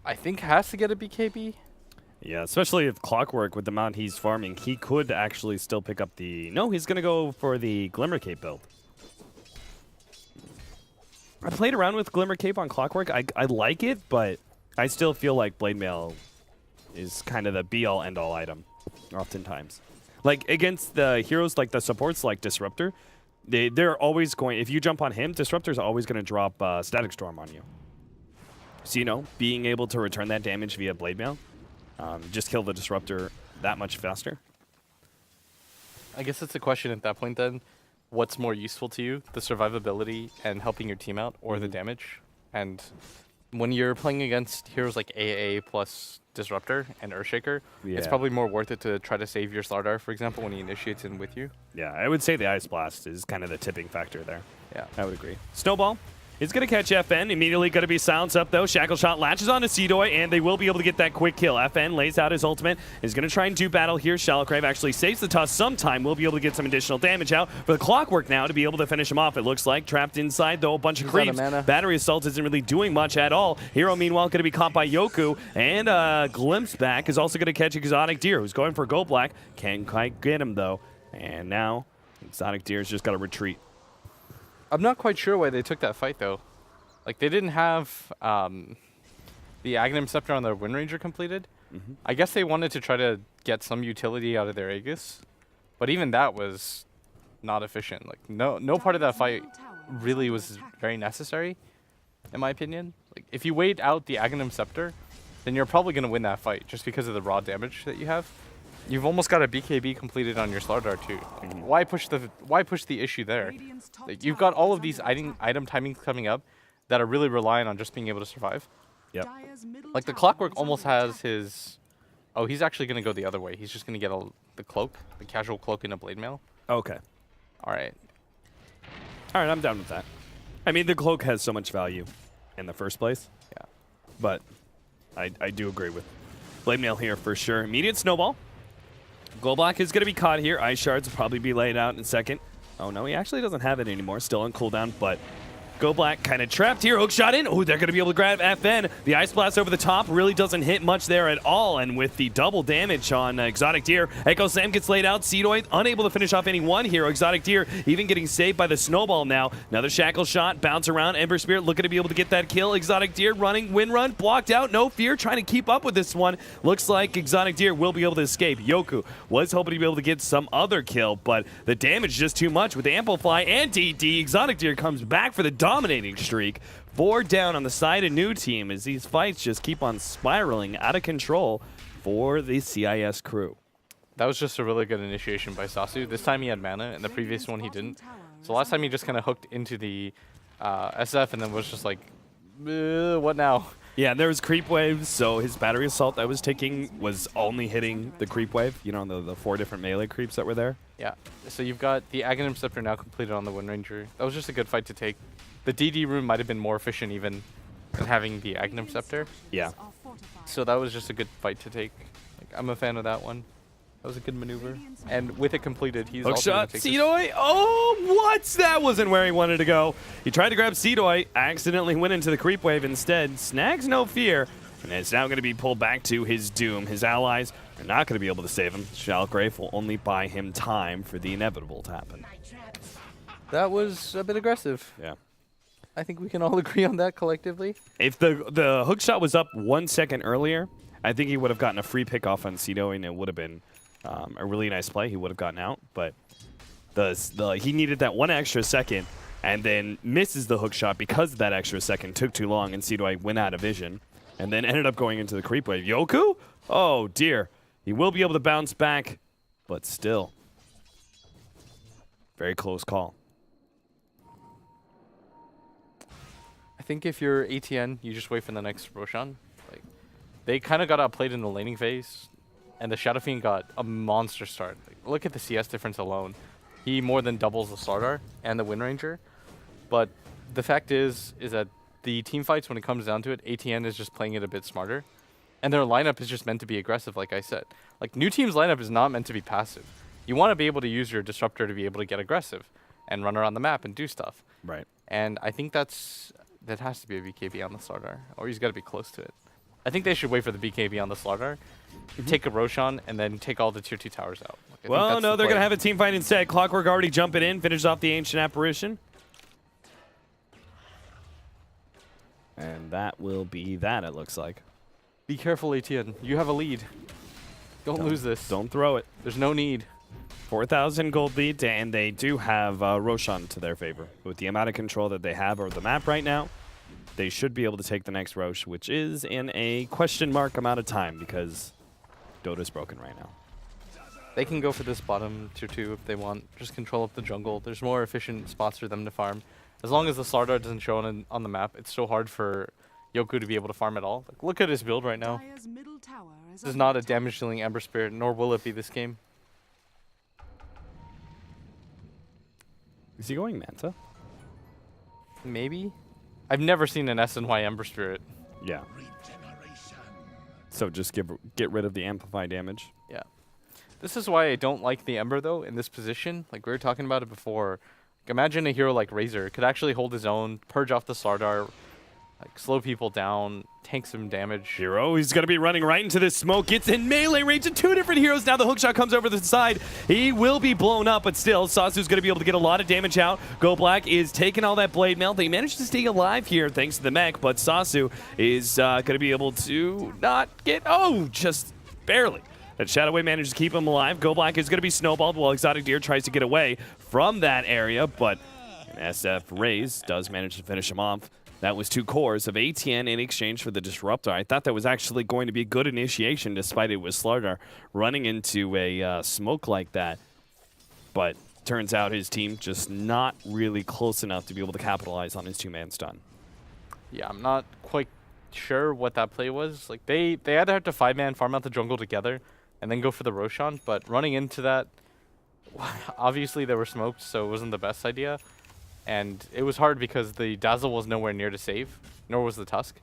I think has to get a BKB. Yeah, especially if Clockwork, with the amount he's farming, he could actually still pick up the... No, he's going to go for the Glimmer Cape build. I played around with Glimmer Cape on Clockwork. I like it, but I still feel like Blade Mail is kind of the be-all, end-all item, oftentimes. Like, against the heroes like the supports like Disruptor, they're always going, if you jump on him, Disruptor's always going to drop Static Storm on you. So, you know, being able to return that damage via Blade Mail, just kill the Disruptor that much faster. I guess it's a question at that point then. What's more useful to you, the survivability and helping your team out, or the damage? And when you're playing against heroes like AA plus Disruptor and Earthshaker, it's probably more worth it to try to save your Slardar, for example, when he initiates in with you. Yeah, I would say the Ice Blast is kind of the tipping factor there. Yeah, I would agree. Snowball is going to catch FN. Immediately going to be silenced up, though. Shackle Shot latches onto Seedoy, and they will be able to get that quick kill. FN lays out his ultimate. Is going to try and do battle here. Shallow actually saves the toss sometime. Will be able to get some additional damage out for the Clockwork now to be able to finish him off, it looks like. Trapped inside, though, a bunch of creeps. Battery Assault isn't really doing much at all. Hero, meanwhile, going to be caught by Yoku, and Glimpse back is also going to catch Exotic Deer, who's going for Gold Black. Can't quite get him, though. And now Exotic Deer's just got to retreat. I'm not quite sure why they took that fight, though. Like, they didn't have the Aghanim Scepter on their Wind Ranger completed. I guess they wanted to try to get some utility out of their Aegis, but even that was not efficient. Like, no part of that fight really was very necessary, in my opinion. Like, if you wait out the Aghanim Scepter, then you're probably going to win that fight just because of the raw damage that you have. You've almost got a BKB completed on your Slardar too. Like, why push the issue there? Like, you've got all of these item timings coming up that are really relying on just being able to survive. Yep. Like, the Clockwork almost has his... Oh, he's actually going to go the other way. He's just going to get the cloak, the casual cloak in a Blade Mail. Okay. All right. All right, I'm down with that. I mean, the cloak has so much value in the first place. Yeah. But I do agree with Blade Mail here for sure. Immediate Snowball. Gold Black is going to be caught here. Ice Shards will probably be laid out in a second. Oh, no, he actually doesn't have it anymore. Still on cooldown, but Go Black kind of trapped here. Hook shot in. Oh, they're going to be able to grab FN. The Ice Blast over the top really doesn't hit much there at all. And with the double damage on Exotic Deer, Echo Slam gets laid out. Seedoy unable to finish off any one hero. Exotic Deer even getting saved by the Snowball now. Another Shackle Shot. Bounce around. Ember Spirit looking to be able to get that kill. Exotic Deer running. Wind Run. Blocked out. No fear. Trying to keep up with this one. Looks like Exotic Deer will be able to escape. Yoku was hoping to be able to get some other kill, but the damage just too much with Amplify and DD. Exotic Deer comes back for the dominating streak. 4 down on the side of New Team as these fights just keep on spiraling out of control for the CIS crew. That was just a really good initiation by Sasu. This time he had mana, and the previous one he didn't. So last time he just kind of hooked into the SF and then was just like, what now? Yeah, there was creep waves, so his battery assault that was taking was only hitting the creep wave, you know, the 4 different melee creeps that were there. Yeah, so you've got the Aghanim Scepter now completed on the Wind Ranger. That was just a good fight to take. The DD room might have been more efficient even than having the Aghanim Scepter. Yeah. So that was just a good fight to take. Like, I'm a fan of that one. That was a good maneuver. And with it completed, he's also going to take Seedoy. Oh, what? That wasn't where he wanted to go. He tried to grab Seedoy, accidentally went into the creep wave instead. Snags no fear, and it's now going to be pulled back to his doom. His allies are not going to be able to save him. Shalgrave will only buy him time for the inevitable to happen. That was a bit aggressive. Yeah. I think we can all agree on that collectively. If the hook shot was up 1 second earlier, I think he would have gotten a free pick off on Seedoy, and it would have been a really nice play. He would have gotten out, but he needed that 1 extra second and then misses the hook shot because that extra second took too long, and Seedoy went out of vision and then ended up going into the creep wave. Yoku? Oh, dear. He will be able to bounce back, but still. Very close call. I think if you're ATN, you just wait for the next Roshan. Like, they kind of got outplayed in the laning phase, and the Shadow Fiend got a monster start. Like, look at the CS difference alone. He more than doubles the Slardar and the Wind Ranger. But the fact is that the team fights, when it comes down to it, ATN is just playing it a bit smarter. And their lineup is just meant to be aggressive, like I said. Like, New Team's lineup is not meant to be passive. You want to be able to use your Disruptor to be able to get aggressive and run around the map and do stuff. Right. And I think that has to be a BKB on the Slardar, or he's got to be close to it. I think they should wait for the BKB on the Slardar, take a Roshan, and then take all the tier 2 towers out. Like, well, no, they're going to have a team fight instead. Clockwork already jumping in, finishes off the Ancient Apparition. And that will be that, it looks like. Be careful, ATN. You have a lead. Don't lose this. Don't throw it. There's no need. 4,000 gold lead, and they do have Roshan to their favor. With the amount of control that they have over the map right now, they should be able to take the next Rosh, which is in a question mark amount of time because Dota's broken right now. They can go for this bottom tier 2 if they want. Just control up the jungle. There's more efficient spots for them to farm. As long as the Slardar doesn't show on the map, it's so hard for Yoku to be able to farm at all. Like, look at his build right now. This is not a damage dealing Ember Spirit, nor will it be this game. Is he going Manta? Maybe? I've never seen an SNY Ember Spirit. Yeah. So just get rid of the amplified damage. Yeah. This is why I don't like the Ember, though, in this position. Like, we were talking about it before. Like, imagine a hero like Razor could actually hold his own, purge off the Slardar, like, slow people down, tank some damage. Hero, he's going to be running right into this smoke. Gets in melee range of 2 different heroes. Now the hookshot comes over the side. He will be blown up, but still, Sasu's going to be able to get a lot of damage out. Go Black is taking all that blade mail. They managed to stay alive here thanks to the mech, but Sasu is going to be able to not get... Oh, just barely. That Shadow Wave managed to keep him alive. Go Black is going to be snowballed while Exotic Deer tries to get away from that area, but SF Raze does manage to finish him off. That was 2 cores of ATN in exchange for the Disruptor. I thought that was actually going to be a good initiation despite it was Slardar running into a smoke like that. But turns out his team just not really close enough to be able to capitalize on his 2-man stun. Yeah, I'm not quite sure what that play was. Like, they either have to 5-man farm out the jungle together and then go for the Roshan, but running into that, obviously they were smoked, so it wasn't the best idea. And it was hard because the Dazzle was nowhere near to save, nor was the Tusk.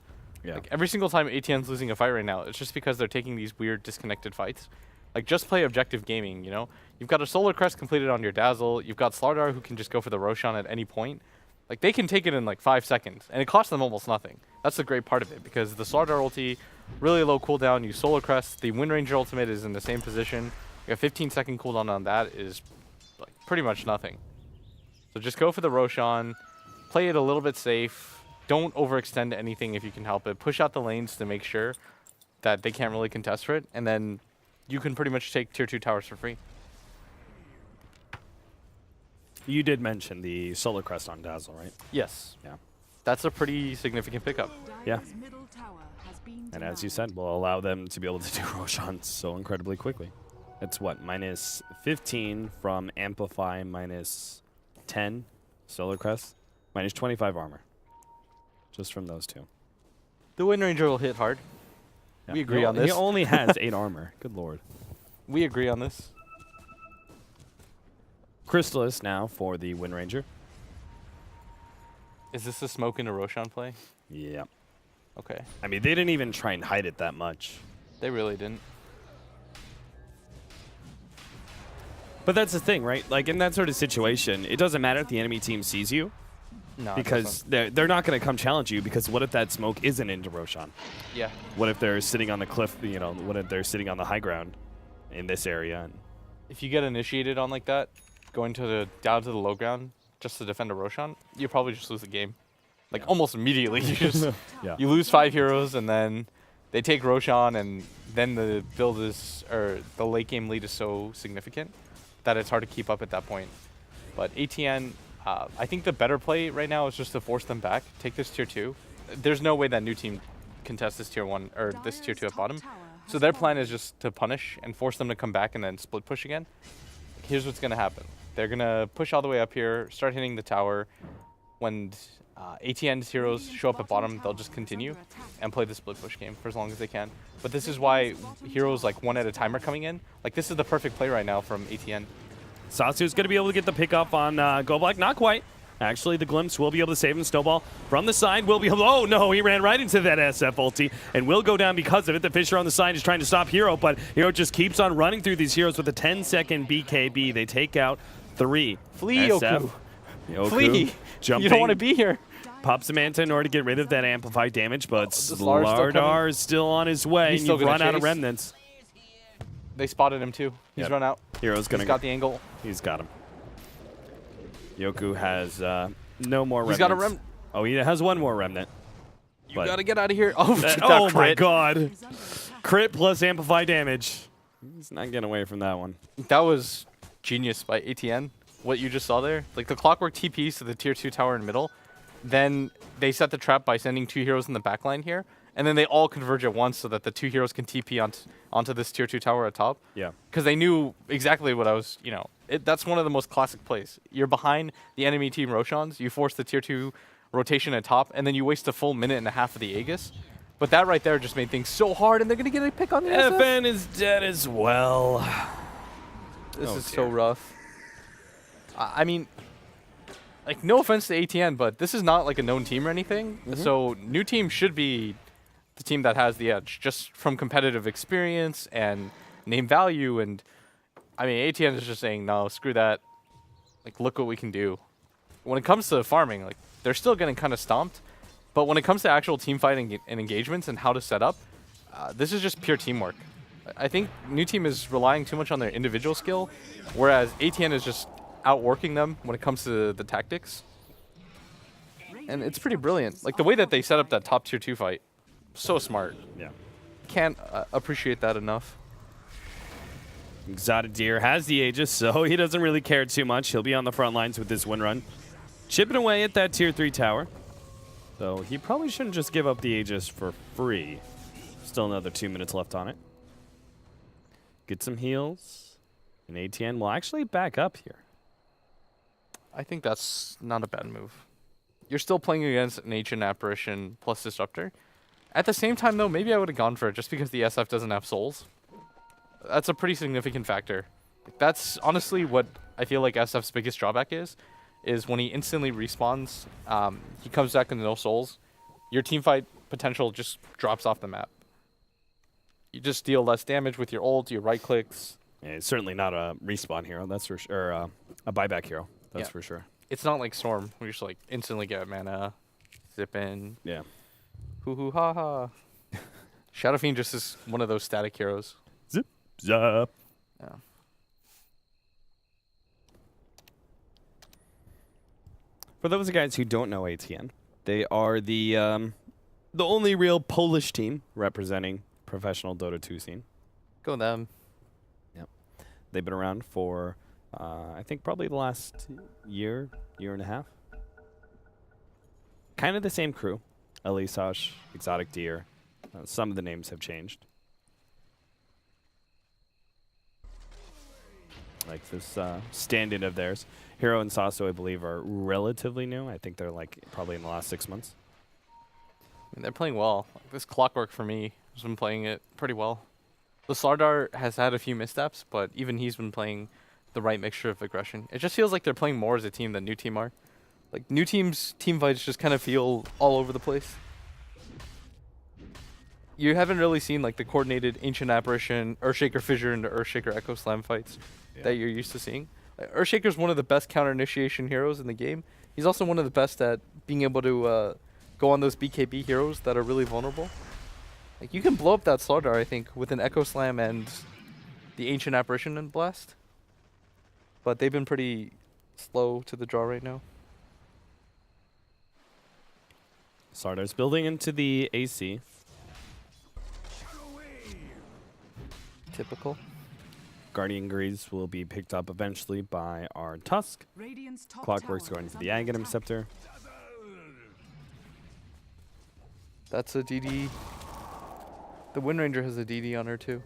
Yeah. Like, every single time ATN's losing a fight right now, it's just because they're taking these weird disconnected fights. Like, just play objective gaming, you know? You've got a Solar Crest completed on your Dazzle. You've got Slardar who can just go for the Roshan at any point. Like, they can take it in like 5 seconds, and it costs them almost nothing. That's the great part of it, because the Slardar ulti, really low cooldown, you Solar Crest. The Wind Ranger ultimate is in the same position. A 15-second cooldown on that is like pretty much nothing. So just go for the Roshan, play it a little bit safe, don't overextend anything if you can help it, push out the lanes to make sure that they can't really contest for it, and then you can pretty much take tier 2 towers for free. You did mention the Solar Crest on Dazzle, right? Yes. Yeah. That's a pretty significant pickup. Yeah. And as you said, will allow them to be able to do Roshan so incredibly quickly. It's what, minus 15 from Amplify, minus 10 Solar Crest, minus 25 armor. Just from those 2. The Wind Ranger will hit hard. Yeah. We agree on this. He only has 8 armor. Good lord. We agree on this. Crystallis now for the Wind Ranger. Is this a smoke into Roshan play? Yeah. Okay. I mean, they didn't even try and hide it that much. They really didn't. But that's the thing, right? Like, in that sort of situation, it doesn't matter if the enemy team sees you. No, because they're not going to come challenge you, because what if that smoke isn't into Roshan? Yeah. What if they're sitting on the cliff, you know, what if they're sitting on the high ground in this area? And if you get initiated on like that, going down to the low ground just to defend a Roshan, you probably just lose the game. Like, almost immediately. You just you lose 5 heroes, and then they take Roshan, and then the build is, or the late game lead is so significant that it's hard to keep up at that point. But ATN, I think the better play right now is just to force them back, take this tier 2. There's no way that new team contests this tier 1 or this tier 2 at bottom. So their plan is just to punish and force them to come back and then split push again. Here's what's going to happen. They're going to push all the way up here, start hitting the tower. When ATN's heroes show up at bottom, they'll just continue and play the split push game for as long as they can. But this is why heroes like 1 at a time are coming in. Like, this is the perfect play right now from ATN. Sasu's going to be able to get the pick off on Go Black. Not quite. Actually, the Glimpse will be able to save him. Snowball from the side will be able to, oh no, he ran right into that SF ulti and will go down because of it. The Fisher on the side is trying to stop Hero, but Hero just keeps on running through these heroes with a 10-second BKB. They take out 3. Flee, SF. Yoku. Flee. Jumping. You don't want to be here. Pops the Manta in order to get rid of that amplified damage, but Slardar Slardar is still on his way. He's and still you've run gonna out of chase. remnants. They spotted him too. He's run out. Hero's going to He's got the angle. He's got him. Yoku has no more remnants. He's got a rem. Oh, he has 1 more remnant. But Gotta get out of here. Oh, that oh my crit. god. Is under attack. Crit plus amplify damage. He's not getting away from that one. That was genius by ATN. What you just saw there, like the clockwork TPs to the tier 2 tower in the middle, then they set the trap by sending 2 heroes in the back line here, and then they all converge at once so that the 2 heroes can TP onto this tier 2 tower at top. Yeah. Because they knew exactly what I was, that's one of the most classic plays. You're behind the enemy team Roshans, you force the tier 2 rotation at top, and then you waste a full minute and a half of the Aegis. But that right there just made things so hard, and they're going to get a pick on the SF. FN is dead as well. This Oh, is dear. so rough. I mean, like, no offense to ATN, but this is not like a known team or anything. So new team should be the team that has the edge, just from competitive experience and name value. And I mean, ATN is just saying, no, screw that. Like, look what we can do. When it comes to farming, like, they're still getting kind of stomped. But when it comes to actual team fighting and engagements and how to set up, this is just pure teamwork. I think new team is relying too much on their individual skill, whereas ATN is just outworking them when it comes to the tactics. And it's pretty brilliant. Like, the way that they set up that top tier 2 fight, so smart. Yeah. Can't appreciate that enough. Exotic has the Aegis, so he doesn't really care too much. He'll be on the front lines with this win run. Chipping away at that tier 3 tower. So he probably shouldn't just give up the Aegis for free. Still another 2 minutes left on it. Get some heals. And ATN will actually back up here. I think that's not a bad move. You're still playing against an Ancient Apparition plus Disruptor. At the same time, though, maybe I would have gone for it just because the SF doesn't have souls. That's a pretty significant factor. That's honestly what I feel like SF's biggest drawback is when he instantly respawns, he comes back with no souls, your teamfight potential just drops off the map. You just deal less damage with your ult, your right clicks. Yeah, it's certainly not a respawn hero, that's for sure. Or a buyback hero, that's for sure. It's not like Storm, where you just like instantly get mana, zip in, Yeah. hoo hoo ha ha. Shadow Fiend just is one of those static heroes. Zip, zap. Yeah. For those guys who don't know ATN, they are the only real Polish team representing professional Dota 2 scene. Go them. Yep. They've been around for, I think, probably the last year and a half. Kind of the same crew. Elisash, Exotic Deer. Some of the names have changed. Like this stand-in of theirs. Hero and Sasso, I believe, are relatively new. I think they're like probably in the last 6 months. I mean, they're playing well. Like, this Clockwork for me has been playing it pretty well. The Slardar has had a few missteps, but even he's been playing the right mixture of aggression. It just feels like they're playing more as a team than new team are. Like, new team's team fights just kind of feel all over the place. You haven't really seen like the coordinated Ancient Apparition, Earthshaker Fissure, and Earthshaker Echo Slam fights that you're used to seeing. Earthshaker's one of the best counter initiation heroes in the game. He's also one of the best at being able to go on those BKB heroes that are really vulnerable. Like, you can blow up that Slardar, I think, with an Echo Slam and the Ancient Apparition and Blast. But they've been pretty slow to the draw right now. Sardar's building into the AC. Typical. Guardian Greaves will be picked up eventually by our Tusk. Radiant's top Clockwork's tower going is to the under Aghanim attack. Scepter. That's a DD. The Wind Ranger has a DD on her too.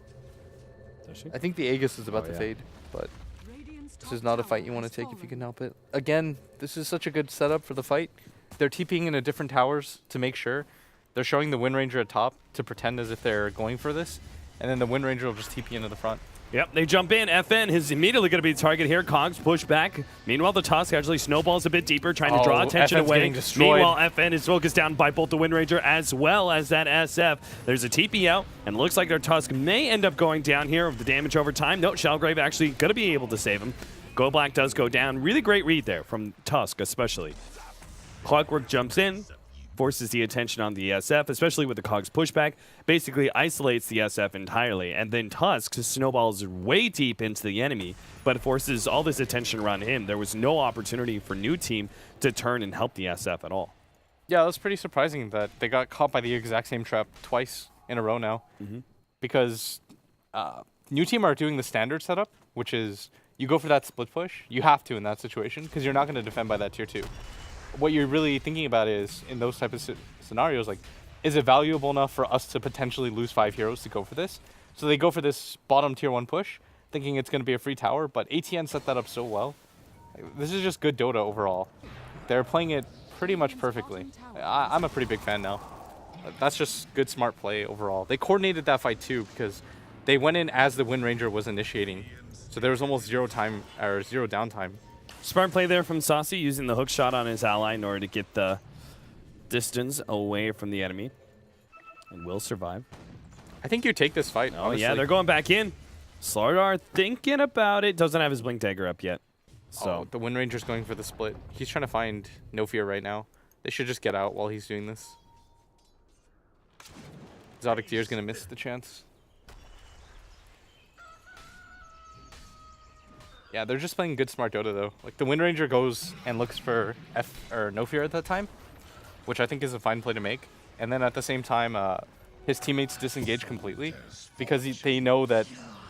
Does she? I think the Aegis is about Oh, to yeah. fade, but Radiant's this top is not a tower fight you want to has take if you can fallen. help it. Again, this is such a good setup for the fight. They're TPing into different towers to make sure. They're showing the Wind Ranger at top to pretend as if they're going for this, and then the Wind Ranger will just TP into the front. Yep, they jump in. FN is immediately going to be the target here. Cogs push back. Meanwhile, the Tusk actually snowballs a bit deeper, trying to draw Oh, attention FN's away. getting destroyed. Meanwhile, FN is focused down by both the Wind Ranger as well as that SF. There's a TP out, and looks like their Tusk may end up going down here with the damage over time. No, Shellgrave actually going to be able to save him. Go Black does go down. Really great read there from Tusk especially. Clockwork jumps in, forces the attention on the SF, especially with the Cogs pushback, basically isolates the SF entirely, and then Tusk snowballs way deep into the enemy, but forces all this attention around him. There was no opportunity for new team to turn and help the SF at all. Yeah, that's pretty surprising that they got caught by the exact same trap twice in a row now. Because new team are doing the standard setup, which is you go for that split push. You have to in that situation because you're not going to defend by that tier 2. What you're really thinking about is, in those type of scenarios, like, is it valuable enough for us to potentially lose 5 heroes to go for this? So they go for this bottom tier 1 push, thinking it's going to be a free tower, but ATN set that up so well. This is just good Dota overall. They're playing it pretty much perfectly. I'm a pretty big fan now. That's just good, smart play overall. They coordinated that fight too because they went in as the Wind Ranger was initiating. So there was almost zero downtime. Smart play there from Saucy, using the hook shot on his ally in order to get the distance away from the enemy. And will survive. I think you take this fight, Oh, honestly. yeah, they're going back in. Slardar thinking about it. Doesn't have his Blink Dagger up yet. So Oh, the Wind Ranger's going for the split. He's trying to find No Fear right now. They should just get out while he's doing this. Exotic Deer's going to miss the chance. Yeah, they're just playing good, smart Dota, though. Like, the Wind Ranger goes and looks for No Fear at that time, which I think is a fine play to make. And then at the same time, his teammates disengage completely because they know that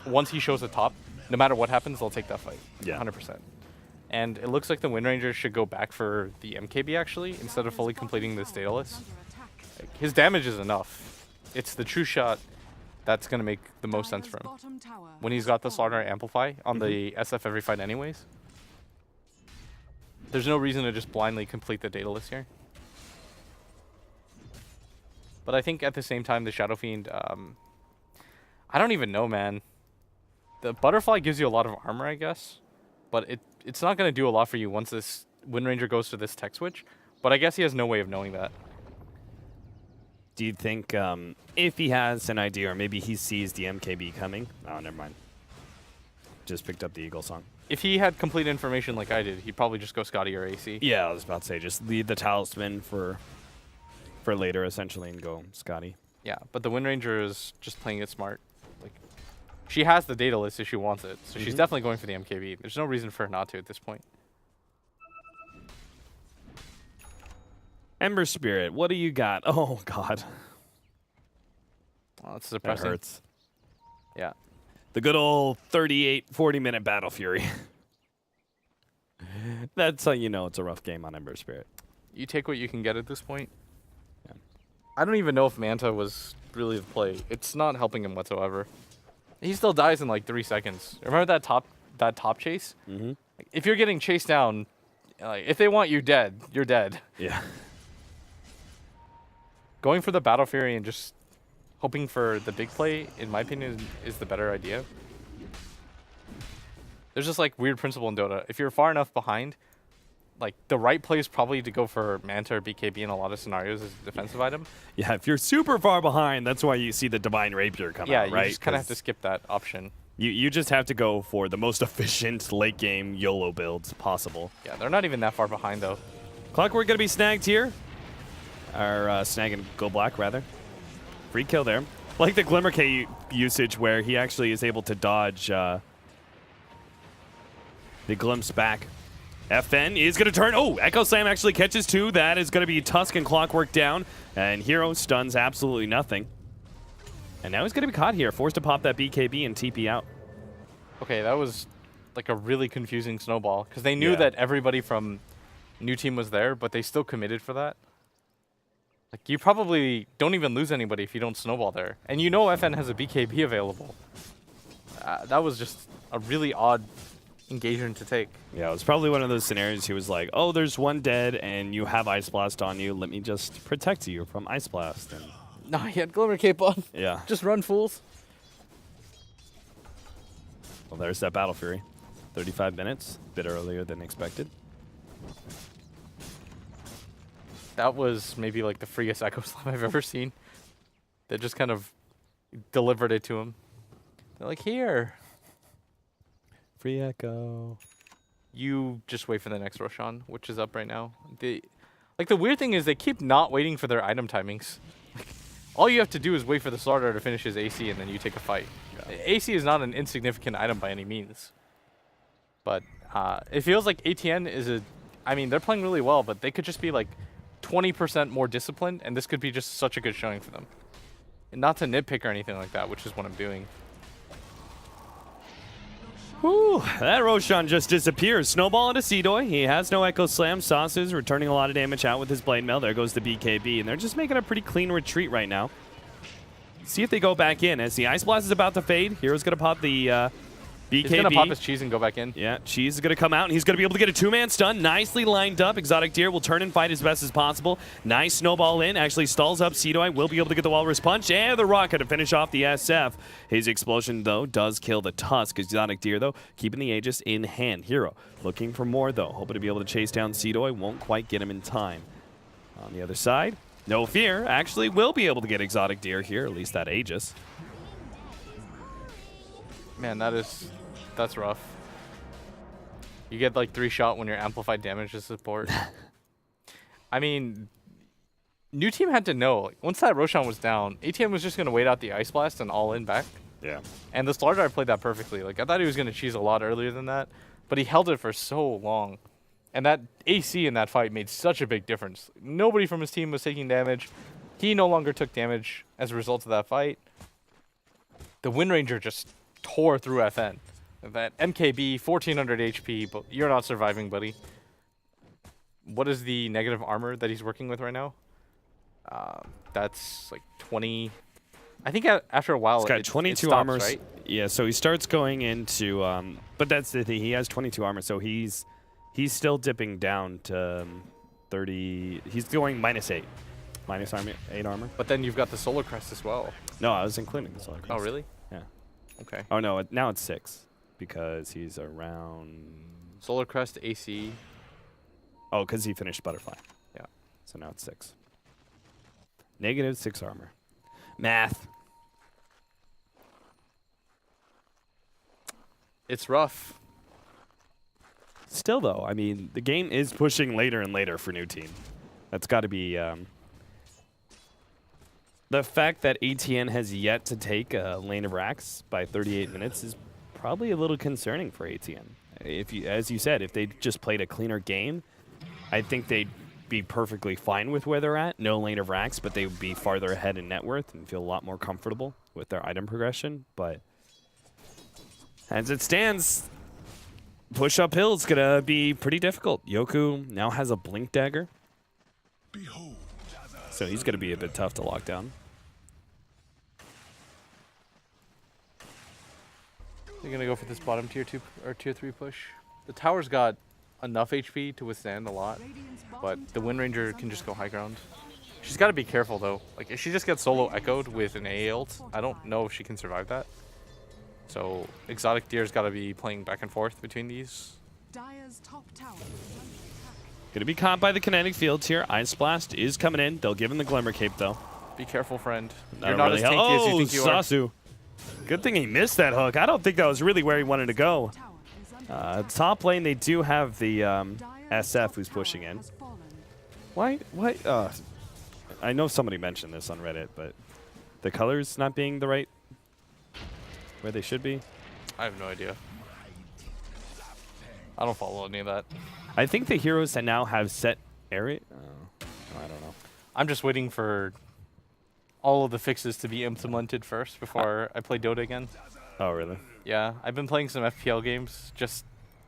once he shows the top, no matter what happens, they'll take that fight. Yeah. 100%. And it looks like the Wind Ranger should go back for the MKB, actually, instead of fully completing this Daedalus. Like, his damage is enough. It's the true shot that's going to make the most sense for him. When he's got the Slaughter Amplify on the SF every fight anyways, there's no reason to just blindly complete the Daedalus here. But I think at the same time, the Shadow Fiend, I don't even know, man. The Butterfly gives you a lot of armor, I guess, but it's not going to do a lot for you once this Wind Ranger goes to this tech switch. But I guess he has no way of knowing that. do you think if he has an idea, or maybe he sees the MKB coming? Oh, never mind. Just picked up the Eagle song. If he had complete information like I did, he'd probably just go Scotty or AC. Yeah, I was about to say, just leave the Talisman for later, essentially, and go Scotty. Yeah, but the Wind Ranger is just playing it smart. Like, she has the Daedalus if she wants it, so she's definitely going for the MKB. There's no reason for her not to at this point. Ember Spirit, what do you got? Oh, God. Oh, that's That depressing. hurts. Yeah. The good old 38, 40-minute Battle Fury. That's how you know it's a rough game on Ember Spirit. You take what you can get at this point. Yeah. I don't even know if Manta was really the play. It's not helping him whatsoever. He still dies in like 3 seconds. Remember that top chase? Mm-hmm. Like, if you're getting chased down, like, if they want you dead, you're dead. Yeah. Going for the Battle Fury and just hoping for the big play, in my opinion, is the better idea. There's just like weird principle in Dota. If you're far enough behind, like the right play is probably to go for Manta or BKB in a lot of scenarios as a defensive item. Yeah, if you're super far behind, that's why you see the Divine Rapier come Yeah, out, right? you just kind of have to skip that option. You just have to go for the most efficient late game YOLO builds possible. Yeah, they're not even that far behind though. Clockwork gonna be snagged here. Or snag and go black, rather. Free kill there. Like the Glimmer K usage where he actually is able to dodge the glimpse back. FN is going to turn. Oh, Echo Slam actually catches 2. That is going to be Tusk and Clockwork down. And Hero stuns absolutely nothing. And now he's going to be caught here, forced to pop that BKB and TP out. Okay, that was like a really confusing snowball because they knew that everybody from new team was there, but they still committed for that. Like, you probably don't even lose anybody if you don't snowball there. And you know FN has a BKB available. That was just a really odd engagement to take. Yeah, it was probably one of those scenarios he was like, oh, there's one dead and you have Ice Blast on you. Let me just protect you from Ice Blast. And No, he had Glimmer Cape on. yeah. Just run, fools. Well, there's that Battle Fury. 35 minutes, a bit earlier than expected. That was maybe like the freest Echo Slam I've ever seen. They just kind of delivered it to him. They're like, here. Free Echo. You just wait for the next Roshan, which is up right now. The weird thing is they keep not waiting for their item timings. Like, all you have to do is wait for the starter to finish his AC and then you take a fight. Yeah. AC is not an insignificant item by any means. But it feels like ATN is I mean, they're playing really well, but they could just be like 20% more disciplined, and this could be just such a good showing for them. And not to nitpick or anything like that, which is what I'm doing. Whew, that Roshan just disappears. Snowball into Seedoy. He has no Echo Slam. Sauce's returning a lot of damage out with his Blade Mail. There goes the BKB, and they're just making a pretty clean retreat right now. See if they go back in. As the Ice Blast is about to fade, Hero's going to pop the BKB. He's going to pop his cheese and go back in. Yeah, Cheese is going to come out, and he's going to be able to get a two-man stun. Nicely lined up. Exotic Deer will turn and fight as best as possible. Nice snowball in. Actually stalls up. Seedoy will be able to get the Walrus Punch and the Rocket to finish off the SF. His explosion, though, does kill the Tusk. Exotic Deer, though, keeping the Aegis in hand. Hero looking for more, though. Hoping to be able to chase down Seedoy. Won't quite get him in time. On the other side, No Fear actually will be able to get Exotic Deer here, at least that Aegis. Man, that's rough. You get like 3-shot when you're amplified damage to support. I mean, new team had to know. Like, once that Roshan was down, ATN was just going to wait out the Ice Blast and all in back. Yeah. And the Star Drive played that perfectly. Like, I thought he was going to cheese a lot earlier than that, but he held it for so long. And that AC in that fight made such a big difference. Nobody from his team was taking damage. He no longer took damage as a result of that fight. The Wind Ranger just tore through FN. That MKB, 1400 HP, but you're not surviving, buddy. What is the negative armor that he's working with right now? That's like 20. I think after a while, he's got 22 it stops, armors. right? Yeah, so he starts going into, but that's the thing. He has 22 armor, so he's still dipping down to 30. He's going -8, minus 8 armor. But then you've got the Solar Crest as well. No, I was including the Solar Crest. Oh, really? Yeah. Okay. Oh no, now it's 6 because he's around. Solar Crest, AC. Oh, because he finished Butterfly. Yeah. So now it's 6. -6 armor. Math. It's rough. Still, though, I mean, the game is pushing later and later for new team. That's got to be the fact that ATN has yet to take a lane of racks by 38 minutes is probably a little concerning for ATN. If you, as you said, if they just played a cleaner game, I think they'd be perfectly fine with where they're at. No lane of racks, but they would be farther ahead in net worth and feel a lot more comfortable with their item progression. But as it stands, push uphill is going to be pretty difficult. Yoku now has a Blink Dagger, so he's going to be a bit tough to lock down. They're going to go for this bottom tier 2 or tier 3 push. The tower's got enough HP to withstand a lot, but the Wind Ranger can just go high ground. She's got to be careful, though. Like, if she just gets solo echoed with an AA ult, I don't know if she can survive that. So Exotic Deer's got to be playing back and forth between these. Dire's top tower. Going to be caught by the kinetic fields here. Ice Blast is coming in. They'll give him the Glimmer Cape, though. Be careful, friend. That'll You're not really as tanky as you think you are. Sasu. Good thing he missed that hook. I don't think that was really where he wanted to go. Top lane, they do have the SF who's pushing in. Why? I know somebody mentioned this on Reddit, but the colors not being the right where they should be. I have no idea. I don't follow any of that. I think the heroes that now have set area. I don't know. I'm just waiting for all of the fixes to be implemented first before I play Dota again. Oh, really? Yeah, I've been playing some FPL games just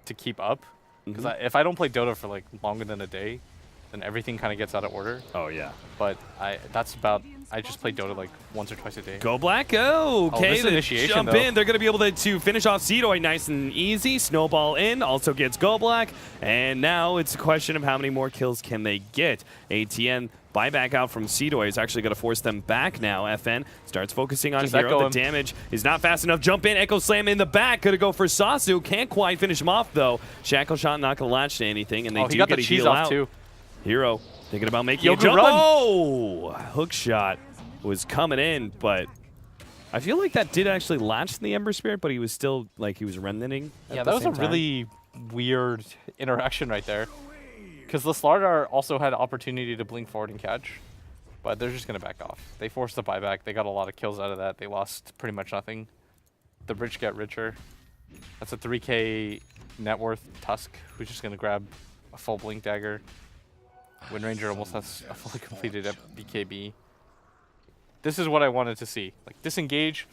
to keep up. Because if I don't play Dota for like longer than a day, then everything kind of gets out of order. Oh, yeah. But I just play Dota like once or twice a day. Go Black. Oh, okay. This initiation, jump though. in. They're going to be able to finish off Seedoy nice and easy. Snowball in. Also gets Go Black. And now it's a question of how many more kills can they get. ATN buyback out from Seedoy is actually going to force them back now. FN starts focusing on Just Hero. echo The him. damage is not fast enough. Jump in. Echo Slam in the back. Going to go for Sasu. Can't quite finish him off, though. Shackle Shot not going to latch to anything. And they do he got get the a cheese heal off, out. too. Hero thinking about making a Yoku, jump. run. Oh! Hook shot was coming in, but I feel like that did actually latch the Ember Spirit, but he was still, like, he was remnanting. Yeah, that was a really weird interaction right there. Because the Slardar also had opportunity to blink forward and catch, but they're just going to back off. They forced the buyback. They got a lot of kills out of that. They lost pretty much nothing. The rich get richer. That's a 3K net worth Tusk, who's just going to grab a full blink dagger. Wind Ranger almost has a fully completed BKB. This is what I wanted to see. Like, disengage,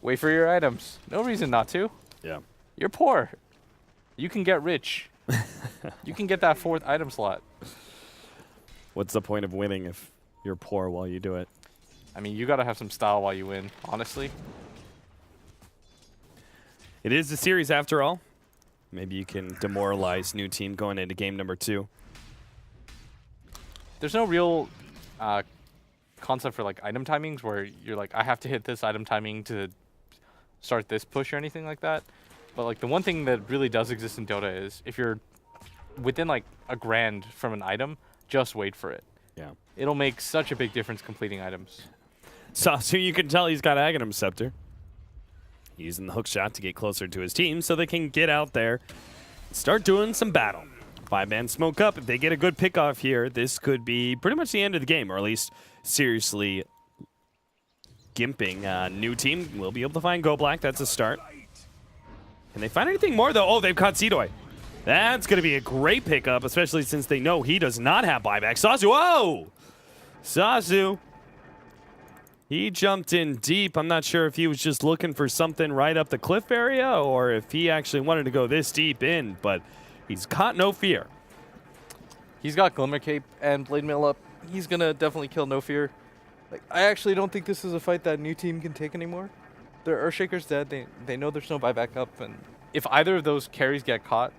wait for your items. No reason not to. Yeah. You're poor. You can get rich. You can get that 4th item slot. What's the point of winning if you're poor while you do it? I mean, you gotta have some style while you win, honestly. It is a series after all. Maybe you can demoralize new team going into game number 2. There's no real concept for like item timings where you're like, I have to hit this item timing to start this push or anything like that. But like the one thing that really does exist in Dota is if you're within like a grand from an item, just wait for it. Yeah. It'll make such a big difference completing items. So you can tell he's got Aghanim Scepter. Using the hook shot to get closer to his team so they can get out there and start doing some battle. 5-man smoke up. If they get a good pick off here, this could be pretty much the end of the game, or at least seriously gimping. New team will be able to find Go Black. That's a start. Can they find anything more, though? Oh, they've caught Seedoy. That's going to be a great pickup, especially since they know he does not have buyback. Sasu, whoa! Sasu. He jumped in deep. I'm not sure if he was just looking for something right up the cliff area or if he actually wanted to go this deep in, but he's caught no fear. He's got Glimmer Cape and Blade Mail up. He's going to definitely kill No Fear. Like, I actually don't think this is a fight that new team can take anymore. Their Earthshaker's dead. They know there's no buyback up. And if either of those carries get caught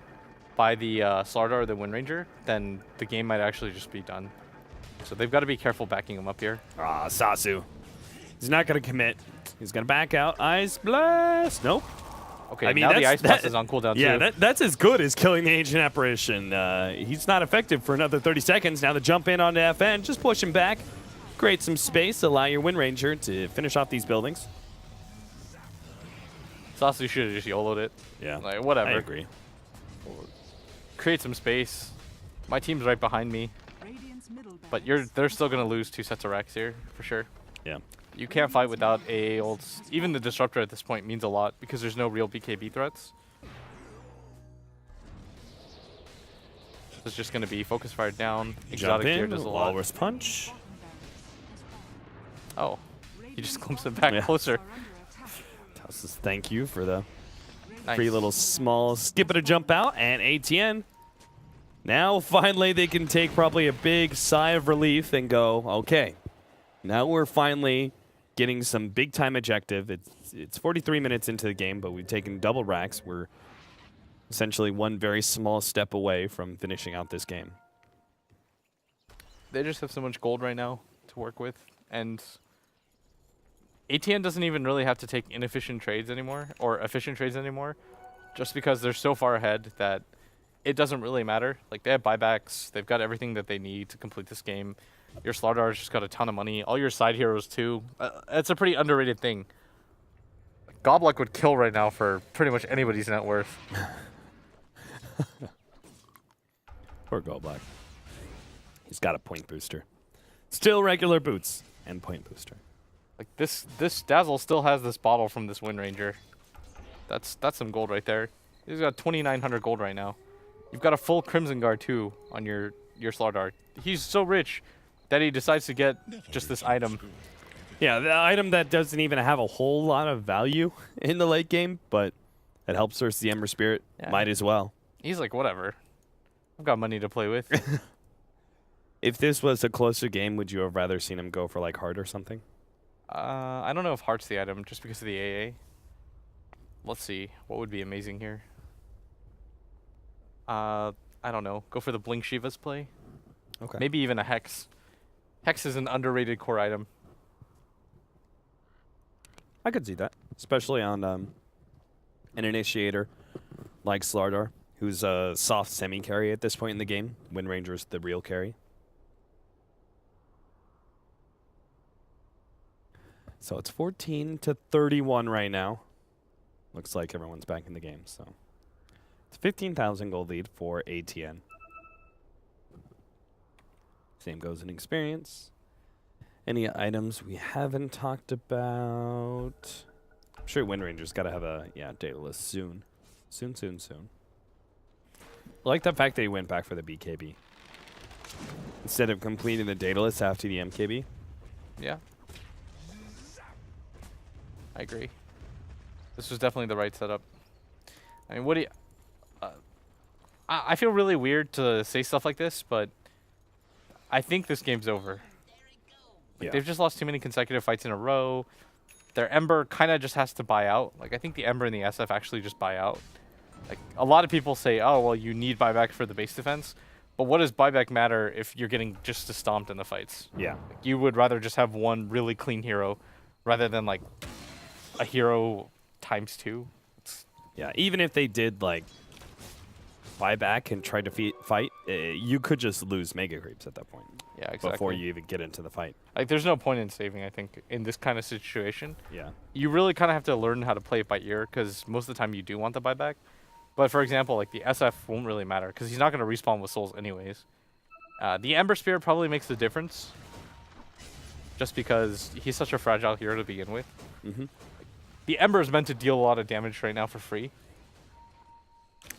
by the Slardar or the Wind Ranger, then the game might actually just be done. So they've got to be careful backing him up here. Ah, Sasu. He's not going to commit. He's going to back out. Ice Blast. Nope. Okay, I mean, now the Ice Blast is on cooldown, yeah, too. that's as good as killing the Ancient Apparition. He's not effective for another 30 seconds. Now the jump in onto FN. Just push him back. Create some space. Allow your Wind Ranger to finish off these buildings. Sasu should have just YOLO'd it. Yeah. Like, whatever. I agree. Create some space. My team's right behind me. But they're still going to lose 2 sets of racks here, for sure. Yeah. You can't fight without AA ults. Even the Disruptor at this point means a lot because there's no real BKB threats. It's just going to be focus fire down. Exotic gear does a lot. Walrus Punch. Oh, he just clumps it back closer. Says thank you for the Nice. free little small skip it a jump out. And ATN. Now finally they can take probably a big sigh of relief and go, okay, now we're finally getting some big time objective. It's 43 minutes into the game, but we've taken double racks. We're essentially one very small step away from finishing out this game. They just have so much gold right now to work with, and ATN doesn't even really have to take inefficient trades anymore, or efficient trades anymore, just because they're so far ahead that it doesn't really matter. Like, they have buybacks, they've got everything that they need to complete this game. Your Slardar's just got a ton of money. All your side heroes, too. It's a pretty underrated thing. Gobluck would kill right now for pretty much anybody's net worth. Poor Goldblack. He's got a point booster. Still regular boots and point booster. Like, this Dazzle still has this bottle from this Wind Ranger. That's some gold right there. He's got 2,900 gold right now. You've got a full Crimson Guard, too, on your Slardar. He's so rich that he decides to get just this item. Yeah, the item that doesn't even have a whole lot of value in the late game, but it helps versus the Ember Spirit. Yeah. Might as well. He's like, whatever. I've got money to play with. If this was a closer game, would you have rather seen him go for like Heart or something? I don't know if Heart's the item just because of the AA. Let's see. What would be amazing here? I don't know. Go for the Blink Shiva's play. Okay. Maybe even a Hex. Hex is an underrated core item. I could see that, especially on an initiator like Slardar, who's a soft semi-carry at this point in the game. Wind Ranger's the real carry. So it's 14-31 right now. Looks like everyone's back in the game, so it's 15,000 gold lead for ATN. Same goes in experience. Any items we haven't talked about? I'm sure Wind Ranger's got to have a data list soon. Soon. I like the fact that he went back for the BKB. instead of completing the Daedalus after the MKB. Yeah. I agree. This was definitely the right setup. I mean, what do you... I feel really weird to say stuff like this, but I think this game's over. Like, they've just lost too many consecutive fights in a row. Their Ember kind of just has to buy out. Like, I think the Ember and the SF actually just buy out. Like, a lot of people say, oh, well, you need buyback for the base defense. But what does buyback matter if you're getting just stomped in the fights? Yeah. Like, you would rather just have one really clean hero rather than, like, a hero times 2. Yeah, even if they did, like, buy back and try to fight, you could just lose Mega Creeps at that point. Yeah, exactly. Before you even get into the fight. Like, there's no point in saving, I think, in this kind of situation. Yeah. You really kind of have to learn how to play it by ear, because most of the time you do want the buyback. But, for example, like, the SF won't really matter, because he's not going to respawn with souls anyways. The Ember Spirit probably makes the difference, just because he's such a fragile hero to begin with. Mm-hmm. The Ember is meant to deal a lot of damage right now for free.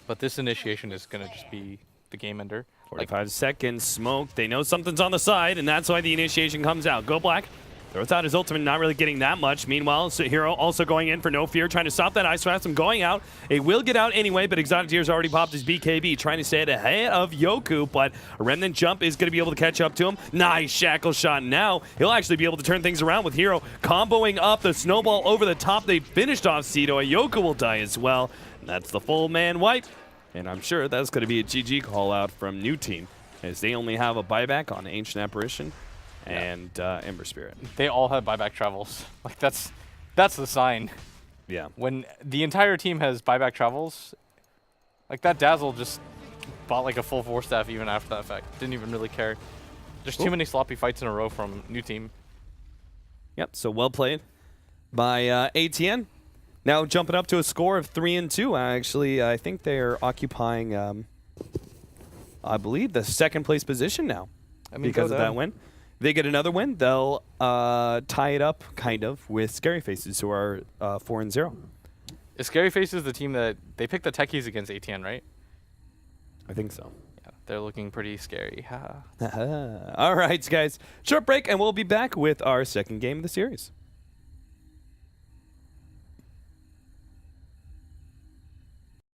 But this initiation is going to just be the game ender. 45 seconds, smoke. They know something's on the side, and that's why the initiation comes out. Go Black. Throws out his ultimate, not really getting that much. Meanwhile, Hero also going in for no fear, trying to stop that Ice Phantom going out. It will get out anyway, but Exotic Tears already popped his BKB, trying to stay ahead of Yoku, but a Remnant Jump is going to be able to catch up to him. Nice Shackle Shot now. He'll actually be able to turn things around with Hero comboing up the snowball over the top. They finished off Cedo. Yoku will die as well. And that's the full man wipe. And I'm sure that's going to be a GG call out from new team, as they only have a buyback on Ancient Apparition and Ember Spirit. They all have buyback travels. Like, that's the sign. Yeah. When the entire team has buyback travels, like, that Dazzle just bought like a full 4-staff even after that effect. Didn't even really care. Just too many sloppy fights in a row from new team. Yep, so well played by ATN. Now jumping up to a score of 3-2. Actually, I think they're occupying, I believe, the second place position now because of that win. If they get another win, they'll tie it up, kind of, with Scary Faces, who are 4-0. Is Scary Faces the team that they picked the techies against ATN, right? I think so. Yeah, they're looking pretty scary. All right, guys. Short break, and we'll be back with our second game of the series.